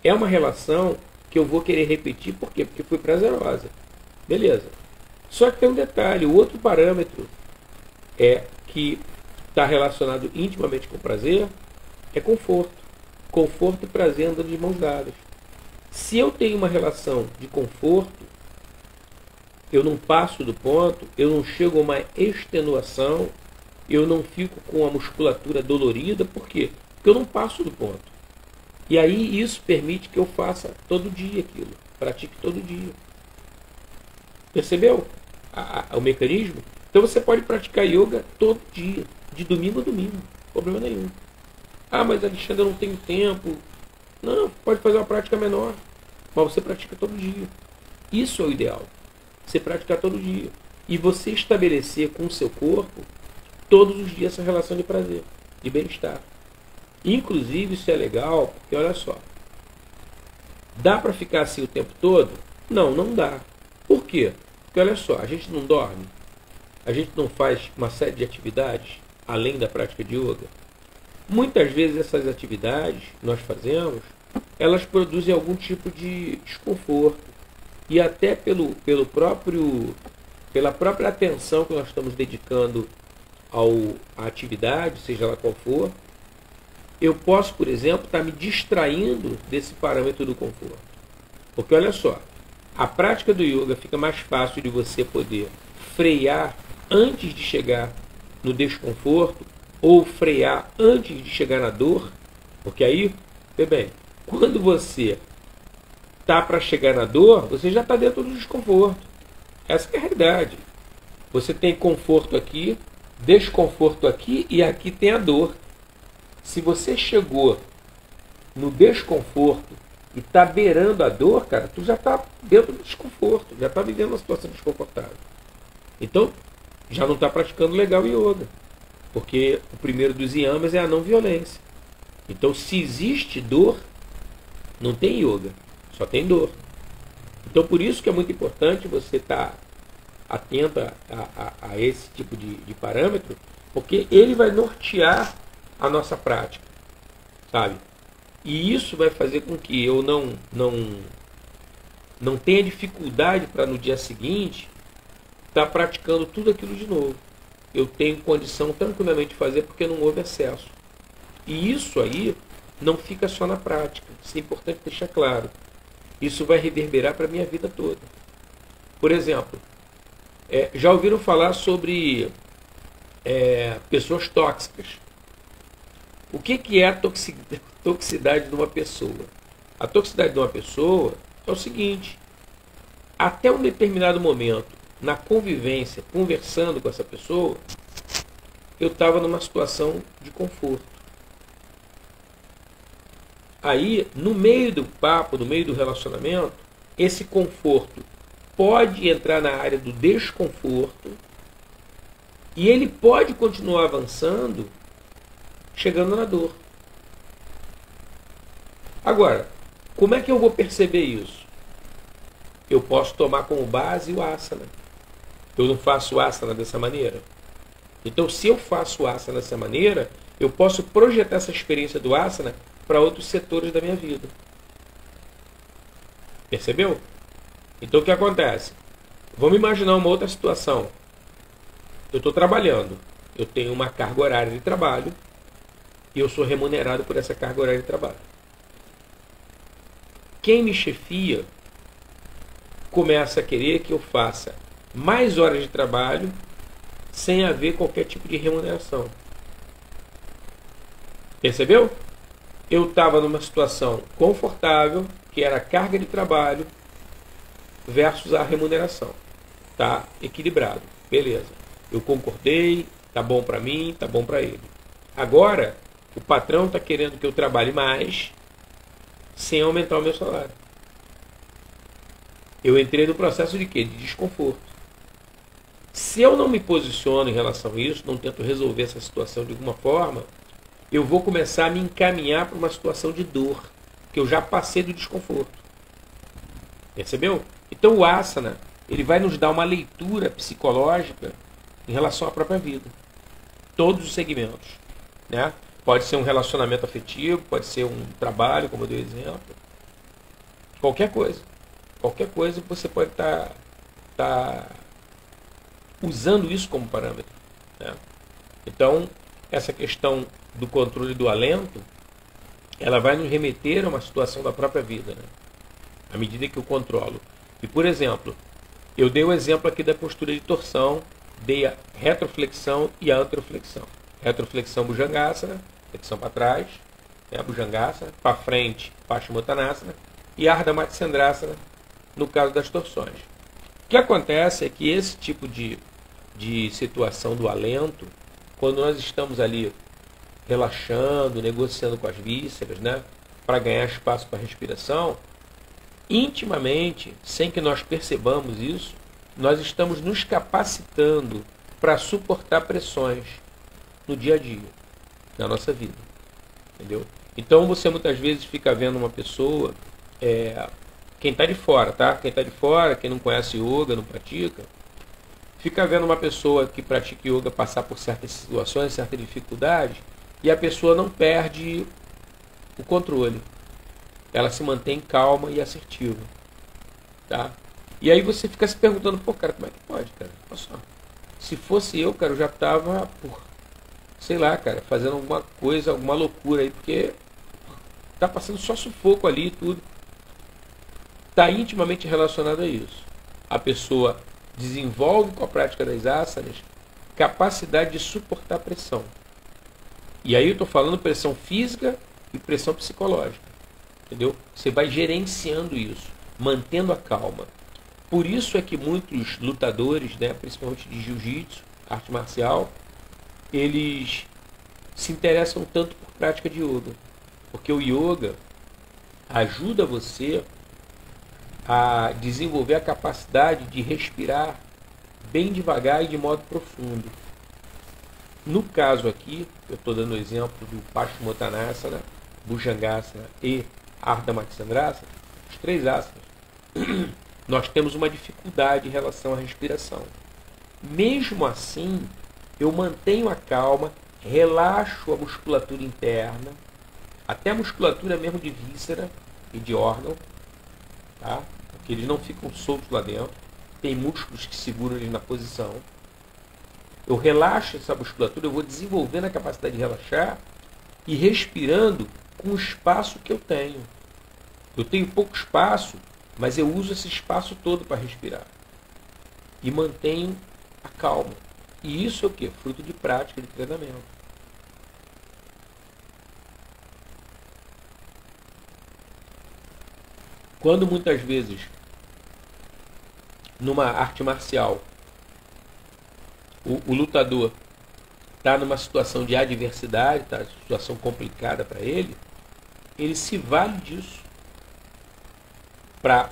é uma relação que eu vou querer repetir. Por quê? Porque foi prazerosa. Beleza. Só que tem um detalhe, o outro parâmetro que está relacionado intimamente com prazer é conforto. Conforto e prazer andando de mãos dadas. Se eu tenho uma relação de conforto, eu não passo do ponto, eu não chego a uma extenuação, eu não fico com a musculatura dolorida. Por quê? Porque eu não passo do ponto. E aí isso permite que eu faça todo dia aquilo, pratique todo dia. Percebeu o mecanismo? Então você pode praticar yoga todo dia, de domingo a domingo, problema nenhum. Ah, mas Alexandre, eu não tenho tempo. Não, pode fazer uma prática menor, mas você pratica todo dia. Isso é o ideal. Você praticar todo dia. E você estabelecer com o seu corpo, todos os dias, essa relação de prazer, de bem-estar. Inclusive, isso é legal, porque olha só. Dá para ficar assim o tempo todo? Não, não dá. Por quê? Porque olha só, a gente não dorme, a gente não faz uma série de atividades além da prática de yoga. Muitas vezes essas atividades que nós fazemos, elas produzem algum tipo de desconforto. E até pela própria atenção que nós estamos dedicando à atividade, seja ela qual for, eu posso, por exemplo, estar me distraindo desse parâmetro do conforto. Porque olha só, a prática do yoga fica mais fácil de você poder frear antes de chegar no desconforto, ou frear antes de chegar na dor, porque aí, vê bem, quando você está para chegar na dor, você já está dentro do desconforto. Essa é a realidade. Você tem conforto aqui, desconforto aqui, e aqui tem a dor. Se você chegou no desconforto e está beirando a dor, cara, tu já está dentro do desconforto, já está vivendo uma situação desconfortável. Então, já não está praticando legal yoga. Porque o primeiro dos yamas é a não violência. Então, se existe dor, não tem yoga, só tem dor. Então, por isso que é muito importante você estar atento a esse tipo de parâmetro, porque ele vai nortear a nossa prática, sabe? E isso vai fazer com que eu não tenha dificuldade para no dia seguinte estar praticando tudo aquilo de novo. Eu tenho condição tranquilamente de fazer porque não houve excesso. E isso aí não fica só na prática. Isso é importante deixar claro. Isso vai reverberar para a minha vida toda. Por exemplo, já ouviram falar sobre pessoas tóxicas? O que é a toxicidade de uma pessoa? A toxicidade de uma pessoa é o seguinte: até um determinado momento, na convivência, conversando com essa pessoa, eu estava numa situação de conforto. Aí, no meio do papo, no meio do relacionamento, esse conforto pode entrar na área do desconforto e ele pode continuar avançando, chegando na dor. Agora, como é que eu vou perceber isso? Eu posso tomar como base o asana. Eu não faço asana dessa maneira. Então, se eu faço o asana dessa maneira, eu posso projetar essa experiência do asana para outros setores da minha vida. Percebeu? Então, o que acontece? Vamos imaginar uma outra situação. Eu estou trabalhando, eu tenho uma carga horária de trabalho e eu sou remunerado por essa carga horária de trabalho. Quem me chefia começa a querer que eu faça mais horas de trabalho sem haver qualquer tipo de remuneração. Percebeu? Eu estava numa situação confortável, que era a carga de trabalho versus a remuneração. Tá equilibrado. Beleza. Eu concordei, tá bom para mim, tá bom para ele. Agora, o patrão está querendo que eu trabalhe mais sem aumentar o meu salário. Eu entrei no processo de quê? De desconforto. Se eu não me posiciono em relação a isso, não tento resolver essa situação de alguma forma, eu vou começar a me encaminhar para uma situação de dor, que eu já passei do desconforto. Percebeu? Então o asana, ele vai nos dar uma leitura psicológica em relação à própria vida. Todos os segmentos. Né? Pode ser um relacionamento afetivo, pode ser um trabalho, como eu dei exemplo. Qualquer coisa. Qualquer coisa você pode estar usando isso como parâmetro. Né? Então, essa questão do controle do alento, ela vai nos remeter a uma situação da própria vida. Né? À medida que eu controlo. E, por exemplo, eu dei o exemplo aqui da postura de torção, dei a retroflexão e a antroflexão. Retroflexão Bhujangasana, flexão para trás, né, Bhujangasana, para frente, Paschimottanasana, e Ardha Matsyendrasana, no caso das torções. O que acontece é que esse tipo de situação do alento, quando nós estamos ali relaxando, negociando com as vísceras, né, para ganhar espaço para a respiração, intimamente, sem que nós percebamos isso, nós estamos nos capacitando para suportar pressões no dia a dia, na nossa vida. Entendeu? Então você muitas vezes fica vendo uma pessoa, quem está de fora, tá? Quem está de fora, quem não conhece yoga, não pratica, fica vendo uma pessoa que pratica yoga passar por certas situações, certas dificuldades, e a pessoa não perde o controle. Ela se mantém calma e assertiva. Tá? E aí você fica se perguntando, pô, cara, como é que pode, cara? Olha só. Se fosse eu, cara, eu já estava, sei lá, cara, fazendo alguma coisa, alguma loucura aí, porque tá passando só sufoco ali e tudo. Está intimamente relacionado a isso. A pessoa desenvolve com a prática das asanas capacidade de suportar pressão. E aí eu estou falando pressão física e pressão psicológica. Entendeu? Você vai gerenciando isso, mantendo a calma. Por isso é que muitos lutadores, né, principalmente de jiu-jitsu, arte marcial, eles se interessam tanto por prática de yoga. Porque o yoga ajuda você a desenvolver a capacidade de respirar bem devagar e de modo profundo. No caso aqui, eu estou dando o exemplo do Paschimottanasana, Bhujangasana e Ardha Matsyendrasana, os três asanas, nós temos uma dificuldade em relação à respiração. Mesmo assim, eu mantenho a calma, relaxo a musculatura interna, até a musculatura mesmo de víscera e de órgão, tá? Porque eles não ficam soltos lá dentro, tem músculos que seguram eles na posição. Eu relaxo essa musculatura, eu vou desenvolvendo a capacidade de relaxar e respirando com o espaço que eu tenho. Eu tenho pouco espaço, mas eu uso esse espaço todo para respirar. E mantenho a calma. E isso é o quê? Fruto de prática, de treinamento. Quando muitas vezes, numa arte marcial, o lutador está numa situação de adversidade, está numa situação complicada para ele se vale disso para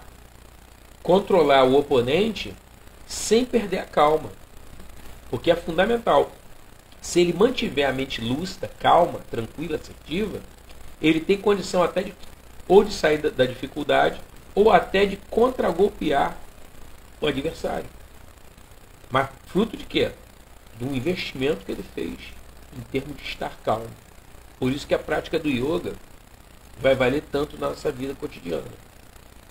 controlar o oponente sem perder a calma. Porque é fundamental. Se ele mantiver a mente lúcida, calma, tranquila, assertiva, ele tem condição até de ou de sair da dificuldade ou até de contragolpear o adversário. Mas fruto de quê? de um investimento que ele fez em termos de estar calmo. Por isso que a prática do yoga vai valer tanto na nossa vida cotidiana.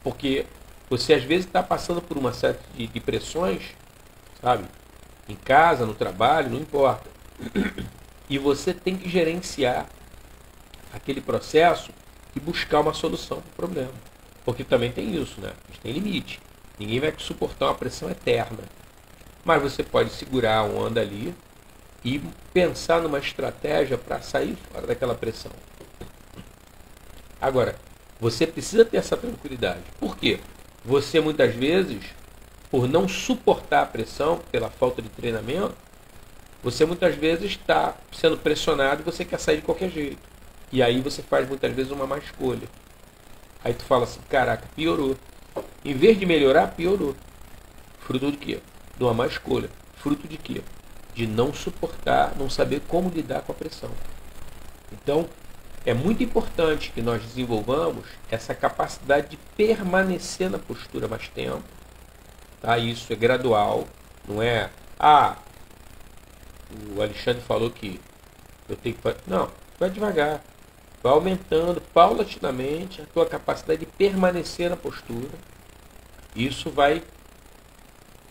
Porque você às vezes está passando por uma série de pressões, sabe? Em casa, no trabalho, não importa. E você tem que gerenciar aquele processo e buscar uma solução para o problema. Porque também tem isso, né? A gente tem limite. Ninguém vai suportar uma pressão eterna. Mas você pode segurar a onda ali e pensar numa estratégia para sair fora daquela pressão. Agora, você precisa ter essa tranquilidade. Por quê? Você muitas vezes, por não suportar a pressão, pela falta de treinamento, você muitas vezes está sendo pressionado e você quer sair de qualquer jeito. E aí você faz muitas vezes uma má escolha. Aí tu fala assim, caraca, piorou. Em vez de melhorar, piorou. Fruto de quê? De uma má escolha. Fruto de quê? De não suportar, não saber como lidar com a pressão. Então, é muito importante que nós desenvolvamos essa capacidade de permanecer na postura mais tempo. Tá? Isso é gradual, não é... o Alexandre falou que eu tenho que fazer... Não, vai devagar. Vai aumentando paulatinamente a tua capacidade de permanecer na postura. Isso vai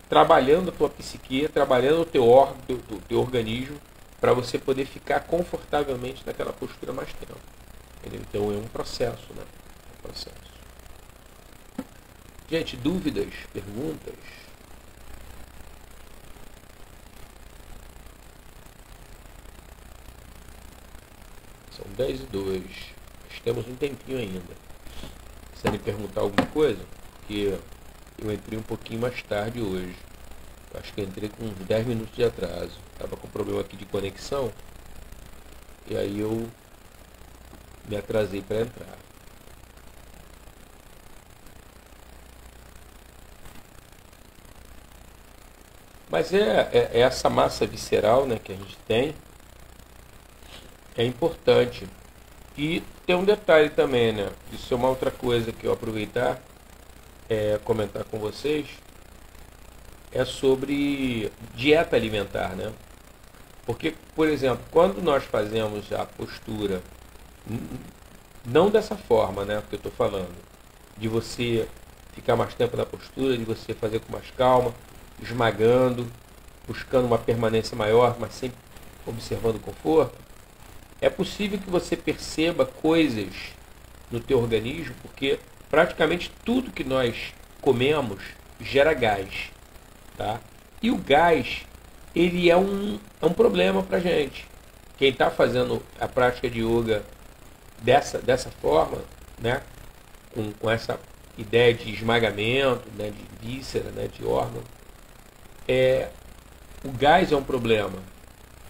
trabalhando a tua psique, trabalhando o teu órgão, o teu organismo, para você poder ficar confortavelmente naquela postura mais tempo. Entendeu? Então é um processo, né? É um processo. Gente, dúvidas, perguntas? São 10h02. Nós temos um tempinho ainda. Se me perguntar alguma coisa, porque eu entrei um pouquinho mais tarde hoje. Acho que eu entrei com uns 10 minutos de atraso. Estava com problema aqui de conexão. E aí eu me atrasei para entrar. Mas é essa massa visceral, né, que a gente tem. É importante. E tem um detalhe também, né? Isso é uma outra coisa que eu aproveitar comentar com vocês. É sobre dieta alimentar, né? Porque, por exemplo, quando nós fazemos a postura, não dessa forma, né, que eu estou falando, de você ficar mais tempo na postura, de você fazer com mais calma, esmagando, buscando uma permanência maior, mas sempre observando o conforto, é possível que você perceba coisas no teu organismo, porque praticamente tudo que nós comemos gera gás. Tá? E o gás, ele é um problema para a gente. Quem está fazendo a prática de yoga dessa forma, né? Com essa ideia de esmagamento, né? De víscera, né? De órgão, o gás é um problema.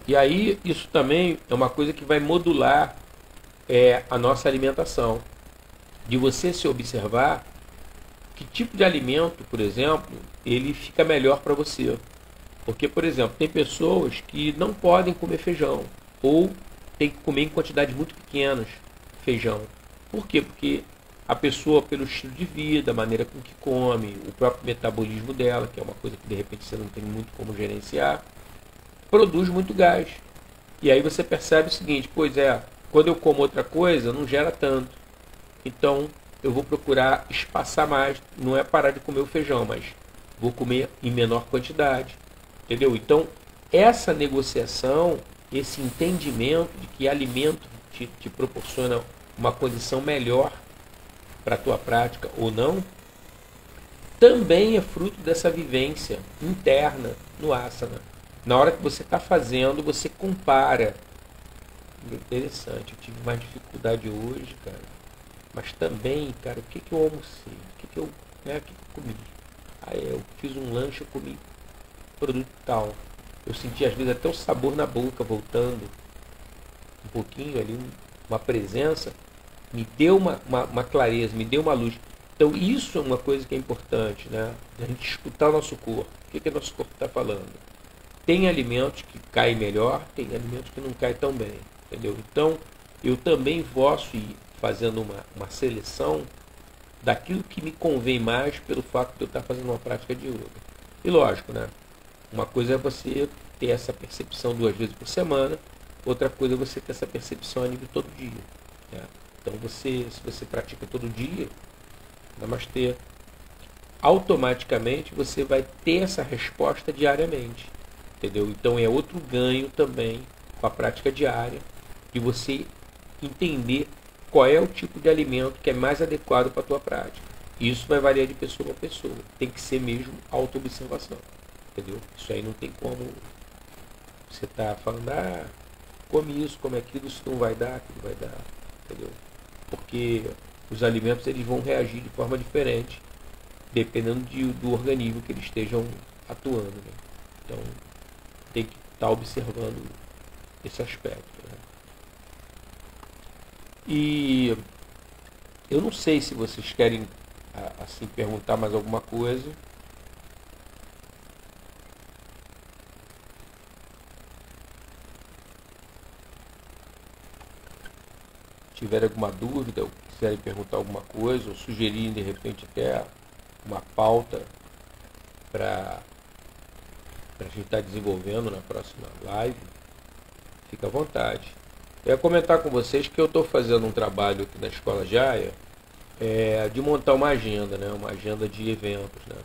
E aí isso também é uma coisa que vai modular a nossa alimentação. De você se observar que tipo de alimento, por exemplo, ele fica melhor para você. Porque, por exemplo, tem pessoas que não podem comer feijão, ou tem que comer em quantidades muito pequenas feijão. Por quê? Porque a pessoa, pelo estilo de vida, a maneira com que come, o próprio metabolismo dela, que é uma coisa que de repente você não tem muito como gerenciar, produz muito gás. E aí você percebe o seguinte, quando eu como outra coisa, não gera tanto. Então, eu vou procurar espaçar mais, não é parar de comer o feijão, mas vou comer em menor quantidade, entendeu? Então, essa negociação, esse entendimento de que alimento te proporciona uma condição melhor para a tua prática ou não, também é fruto dessa vivência interna no asana. Na hora que você está fazendo, você compara. Interessante, eu tive mais dificuldade hoje, cara. Mas também, cara, o que eu almocei? O que eu comi? Aí eu fiz um lanche, eu comi produto tal. Eu senti às vezes até o sabor na boca voltando. Um pouquinho ali, uma presença. Me deu uma clareza, me deu uma luz. Então isso é uma coisa que é importante, né? A gente escutar o nosso corpo. O que o nosso corpo está falando? Tem alimentos que caem melhor, tem alimentos que não caem tão bem. Entendeu? Então, eu também posso ir fazendo uma seleção daquilo que me convém mais pelo fato de eu estar fazendo uma prática de yoga. E lógico, né? Uma coisa é você ter essa percepção 2 vezes por semana, outra coisa é você ter essa percepção a nível todo dia. Né? Então, se você pratica todo dia, namastê, automaticamente você vai ter essa resposta diariamente. Entendeu? Então, é outro ganho também com a prática diária, de você entender qual é o tipo de alimento que é mais adequado para a tua prática. Isso vai variar de pessoa para pessoa. Tem que ser mesmo auto-observação. Entendeu? Isso aí não tem como você estar falando, come isso, come aquilo, isso não vai dar, aquilo vai dar. Entendeu? Porque os alimentos eles vão reagir de forma diferente, dependendo do organismo que eles estejam atuando. Né? Então, tem que estar observando esse aspecto. Né? E eu não sei se vocês querem assim perguntar mais alguma coisa. Se tiver alguma dúvida, ou quiserem perguntar alguma coisa, ou sugerirem de repente até uma pauta para a gente estar desenvolvendo na próxima live, fica à vontade. Eu ia comentar com vocês que eu estou fazendo um trabalho aqui na Escola Jaya, de montar uma agenda, né? Uma agenda de eventos. Né?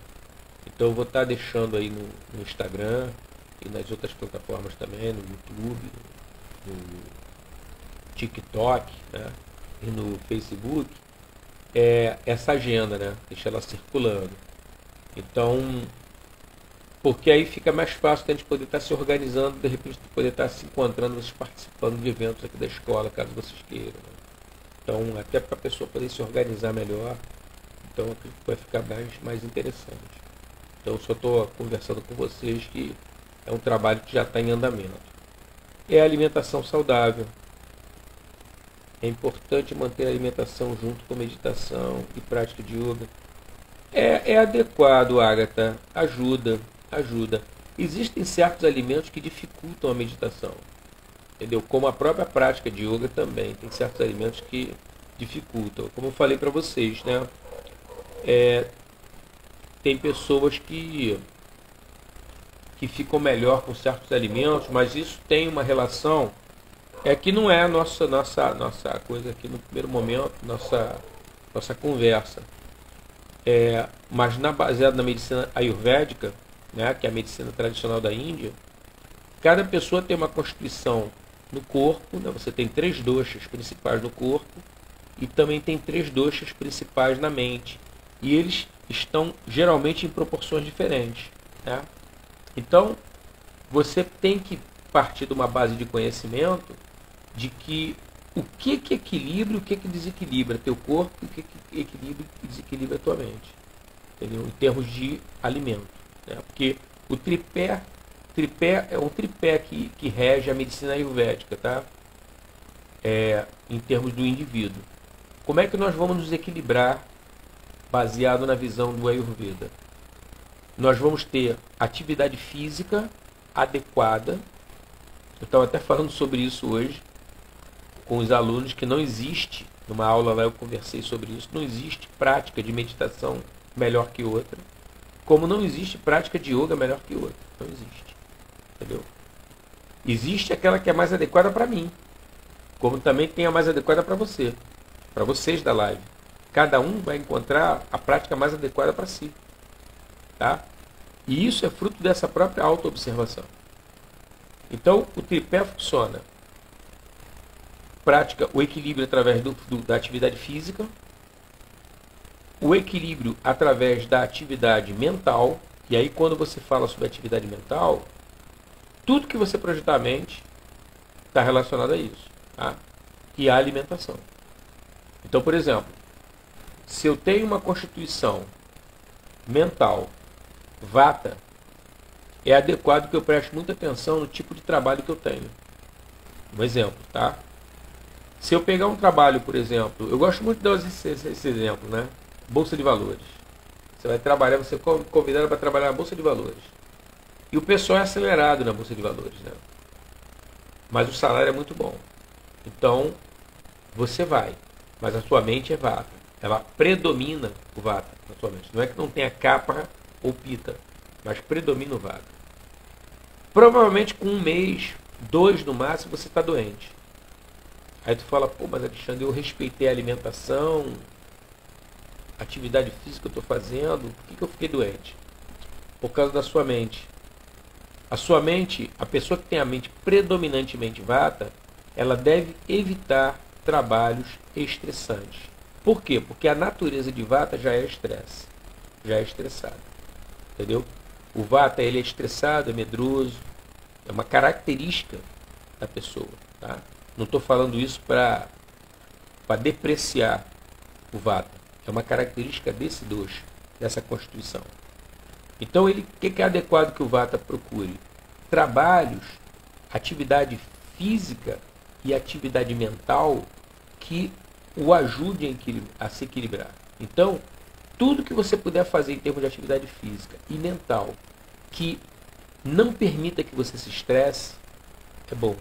Então eu vou estar deixando aí no Instagram e nas outras plataformas também, no YouTube, no TikTok, né? E no Facebook, essa agenda, né? Deixa ela circulando. Então, porque aí fica mais fácil a gente poder estar se organizando, de repente poder estar se encontrando, vocês participando de eventos aqui da escola, caso vocês queiram. Né? Então, até para a pessoa poder se organizar melhor, então acredito que vai ficar mais interessante. Então, eu só estou conversando com vocês que é um trabalho que já está em andamento. É a alimentação saudável. É importante manter a alimentação junto com meditação e prática de yoga. É adequado, Agatha. Ajuda. Existem certos alimentos que dificultam a meditação. Entendeu? Como a própria prática de yoga também. Tem certos alimentos que dificultam. Como eu falei para vocês, né? Tem pessoas que ficam melhor com certos alimentos, mas isso tem uma relação... que não é a nossa coisa aqui no primeiro momento, nossa conversa. Mas baseado na medicina ayurvédica, né, que é a medicina tradicional da Índia, cada pessoa tem uma constituição no corpo, né, você tem 3 doshas principais no corpo e também tem 3 doshas principais na mente. E eles estão geralmente em proporções diferentes. Né? Então, você tem que partir de uma base de conhecimento de que o que equilibra e o que desequilibra teu corpo e o que equilibra e desequilibra a tua mente. Entendeu? Em termos de alimento. Né? Porque o tripé é um tripé que rege a medicina ayurvédica, tá? Em termos do indivíduo. Como é que nós vamos nos equilibrar baseado na visão do Ayurveda? Nós vamos ter atividade física adequada. Eu estava até falando sobre isso hoje com os alunos, que não existe, numa aula lá eu conversei sobre isso, não existe prática de meditação melhor que outra, como não existe prática de yoga melhor que outra. Não existe. Entendeu? Existe aquela que é mais adequada para mim, como também tem a mais adequada para você, para vocês da live. Cada um vai encontrar a prática mais adequada para si. Tá? E isso é fruto dessa própria auto-observação. Então, o tripé funciona. Prática o equilíbrio através da atividade física, o equilíbrio através da atividade mental, e aí quando você fala sobre atividade mental, tudo que você projetar a mente está relacionado a isso, tá? E a alimentação. Então, por exemplo, se eu tenho uma constituição mental vata, é adequado que eu preste muita atenção no tipo de trabalho que eu tenho. Um exemplo, tá? Se eu pegar um trabalho, por exemplo, eu gosto muito de dar esse exemplo, né? Bolsa de valores. Você vai trabalhar, você é convidado para trabalhar na Bolsa de Valores. E o pessoal é acelerado na Bolsa de Valores, né? Mas o salário é muito bom. Então, você vai, mas a sua mente é vata. Ela predomina o vata na sua mente. Não é que não tenha capa ou pita, mas predomina o vata. Provavelmente com 1 mês, 2 no máximo, você está doente. Aí tu fala, pô, mas Alexandre, eu respeitei a alimentação, a atividade física que eu estou fazendo, por que eu fiquei doente? Por causa da sua mente. A sua mente, a pessoa que tem a mente predominantemente vata, ela deve evitar trabalhos estressantes. Por quê? Porque a natureza de vata já é estresse, já é estressado. Entendeu? O vata, ele é estressado, é medroso, é uma característica da pessoa. Tá? Não estou falando isso para depreciar o vata. É uma característica desse dosha, dessa constituição. Então, o que é adequado que o vata procure? Trabalhos, atividade física e atividade mental que o ajudem a se equilibrar. Então, tudo que você puder fazer em termos de atividade física e mental que não permita que você se estresse, é bom.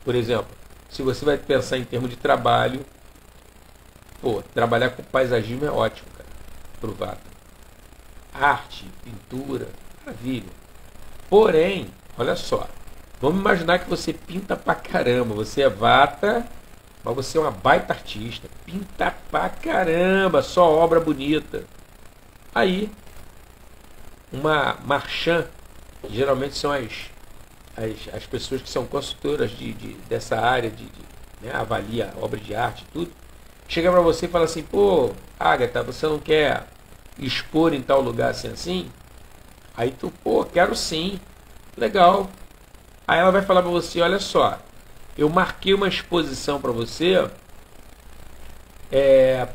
Por exemplo, se você vai pensar em termos de trabalho, trabalhar com paisagismo é ótimo, cara, pro vata. Arte, pintura, maravilha. Porém, olha só, vamos imaginar que você pinta pra caramba, você é vata, mas você é uma baita artista, pinta pra caramba, só obra bonita. Aí, uma marchand, geralmente são as pessoas que são consultoras dessa área, né, avalia obra de arte e tudo, chega pra você e fala assim, pô, Agatha, você não quer expor em tal lugar assim? Aí tu, pô, quero sim, legal. Aí ela vai falar pra você, olha só, eu marquei uma exposição para você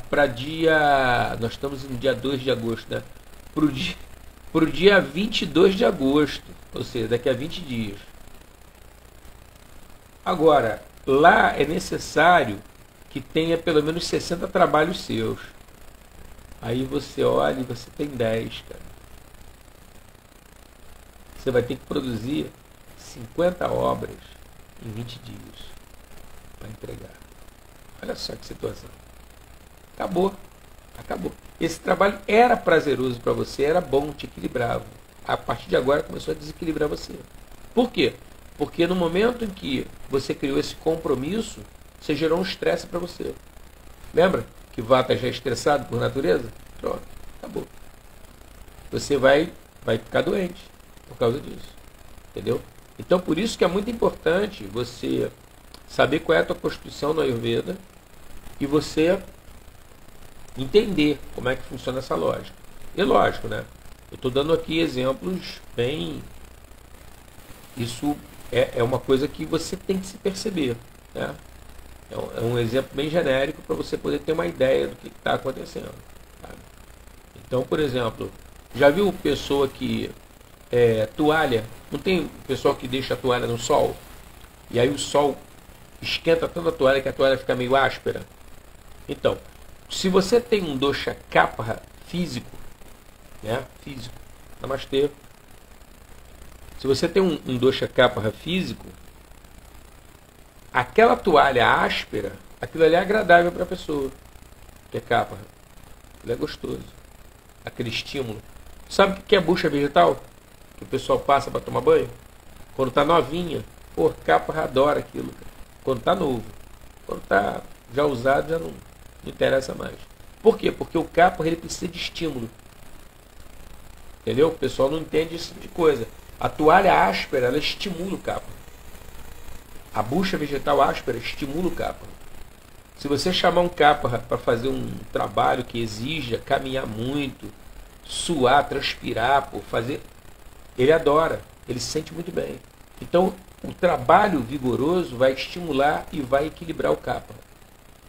para dia... Nós estamos no dia 2 de agosto, né? Pro dia 22 de agosto, ou seja, daqui a 20 dias. Agora, lá é necessário que tenha pelo menos 60 trabalhos seus. Aí você olha e você tem 10, cara. Você vai ter que produzir 50 obras em 20 dias para entregar. Olha só que situação. Acabou. Acabou. Esse trabalho era prazeroso para você, era bom, te equilibrava. A partir de agora começou a desequilibrar você. Por quê? Porque no momento em que você criou esse compromisso, você gerou um estresse para você. Lembra que vata já é estressado por natureza? Pronto, acabou. Você vai ficar doente por causa disso. Entendeu? Então, por isso que é muito importante você saber qual é a tua constituição no Ayurveda e você entender como é que funciona essa lógica. E lógico, né? Eu estou dando aqui exemplos bem... Isso é uma coisa que você tem que se perceber, né? É um exemplo bem genérico para você poder ter uma ideia do que está acontecendo. Tá? Então, por exemplo, já viu pessoa que toalha, não tem pessoal que deixa a toalha no sol e aí o sol esquenta tanto a toalha que a toalha fica meio áspera? Então, se você tem um dosha kapha físico, né, físico, namastê, se você tem um dosha kapha físico, aquela toalha áspera, aquilo ali é agradável para a pessoa, que é kapha, aquilo é gostoso, aquele estímulo. Sabe o que é bucha vegetal? Que o pessoal passa para tomar banho? Quando está novinha, pô, kapha adora aquilo, cara. Quando está novo. Quando está já usado, já não interessa mais. Por quê? Porque o kapha, ele precisa de estímulo. Entendeu? O pessoal não entende esse tipo de coisa. A toalha áspera, ela estimula o kapha. A bucha vegetal áspera estimula o kapha. Se você chamar um kapha para fazer um trabalho que exija caminhar muito, suar, transpirar, por fazer, ele adora, ele se sente muito bem. Então, o trabalho vigoroso vai estimular e vai equilibrar o kapha.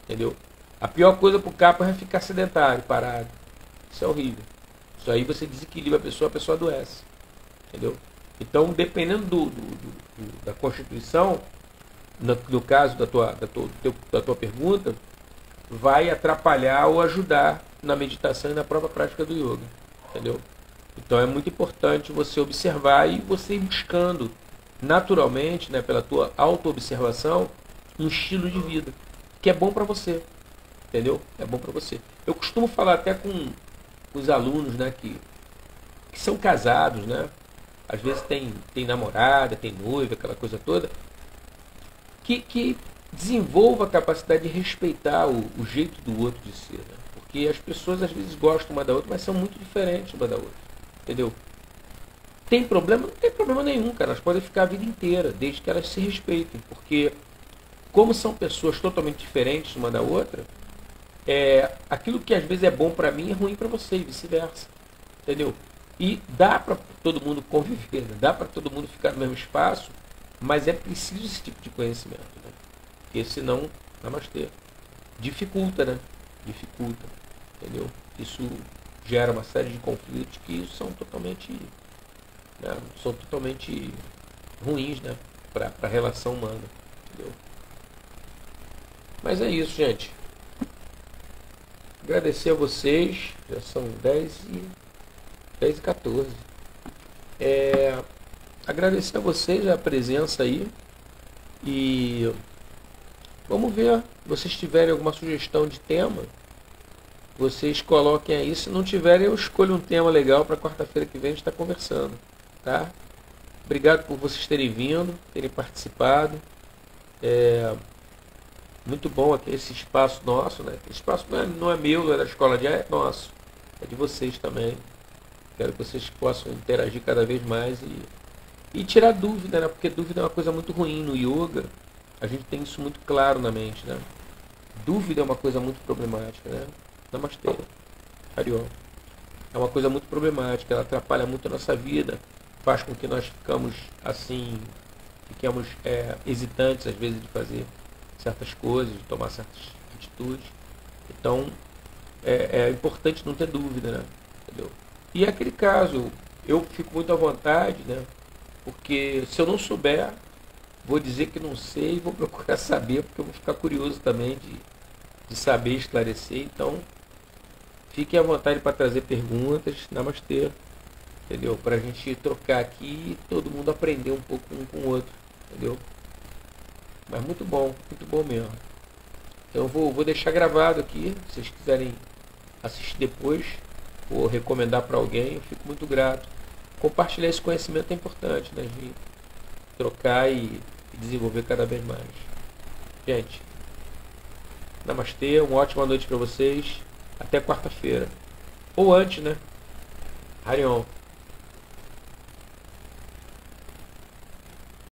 Entendeu? A pior coisa para o kapha é ficar sedentário, parado. Isso é horrível. Isso aí você desequilibra a pessoa adoece. Entendeu? Então, dependendo da constituição, no caso da tua pergunta, vai atrapalhar ou ajudar na meditação e na própria prática do yoga. Entendeu? Então é muito importante você observar e você ir buscando naturalmente, né, pela tua autoobservação, um estilo de vida que é bom para você. Entendeu? É bom para você. Eu costumo falar até com os alunos, né, que são casados, né? às vezes tem namorada, tem noiva, aquela coisa toda, que desenvolva a capacidade de respeitar o jeito do outro de ser, né? Porque as pessoas às vezes gostam uma da outra, mas são muito diferentes uma da outra, entendeu? Tem problema? Não tem problema nenhum, cara. Elas podem ficar a vida inteira, desde que elas se respeitem, porque como são pessoas totalmente diferentes uma da outra, aquilo que às vezes é bom para mim é ruim para você e vice-versa, entendeu? E dá para todo mundo conviver, né? Dá para todo mundo ficar no mesmo espaço, mas é preciso esse tipo de conhecimento, né? Porque senão, namastê, dificulta, né? Dificulta, entendeu? Isso gera uma série de conflitos que são totalmente, né? São totalmente ruins, né? Para a relação humana, entendeu? Mas é isso, gente. Agradecer a vocês. Já são 10h14. Agradecer a vocês a presença aí. E vamos ver. Se vocês tiverem alguma sugestão de tema, vocês coloquem aí. Se não tiverem, eu escolho um tema legal para quarta-feira que vem a gente estar conversando. Tá? Obrigado por vocês terem vindo, terem participado. Muito bom aqui esse espaço nosso, né? Esse espaço não é meu, não é da escola de arte, é nosso. É de vocês também. Quero que vocês possam interagir cada vez mais e tirar dúvida, né? Porque dúvida é uma coisa muito ruim no yoga. A gente tem isso muito claro na mente, né? Dúvida é uma coisa muito problemática, né? Namastê. Hariom. É uma coisa muito problemática, ela atrapalha muito a nossa vida, faz com que nós fiquemos hesitantes às vezes de fazer certas coisas, de tomar certas atitudes. Então é importante não ter dúvida, né? Entendeu? E é aquele caso, eu fico muito à vontade, né? Porque se eu não souber, vou dizer que não sei e vou procurar saber, porque eu vou ficar curioso também de saber esclarecer. Então fiquem à vontade para trazer perguntas, namastê, entendeu? Para a gente trocar aqui e todo mundo aprender um pouco um com o outro, entendeu? Mas muito bom mesmo. Então eu vou deixar gravado aqui, se vocês quiserem assistir depois ou recomendar para alguém, eu fico muito grato. Compartilhar esse conhecimento é importante, né? De trocar e desenvolver cada vez mais. Gente, namastê, uma ótima noite para vocês. Até quarta-feira. Ou antes, né? Hariom.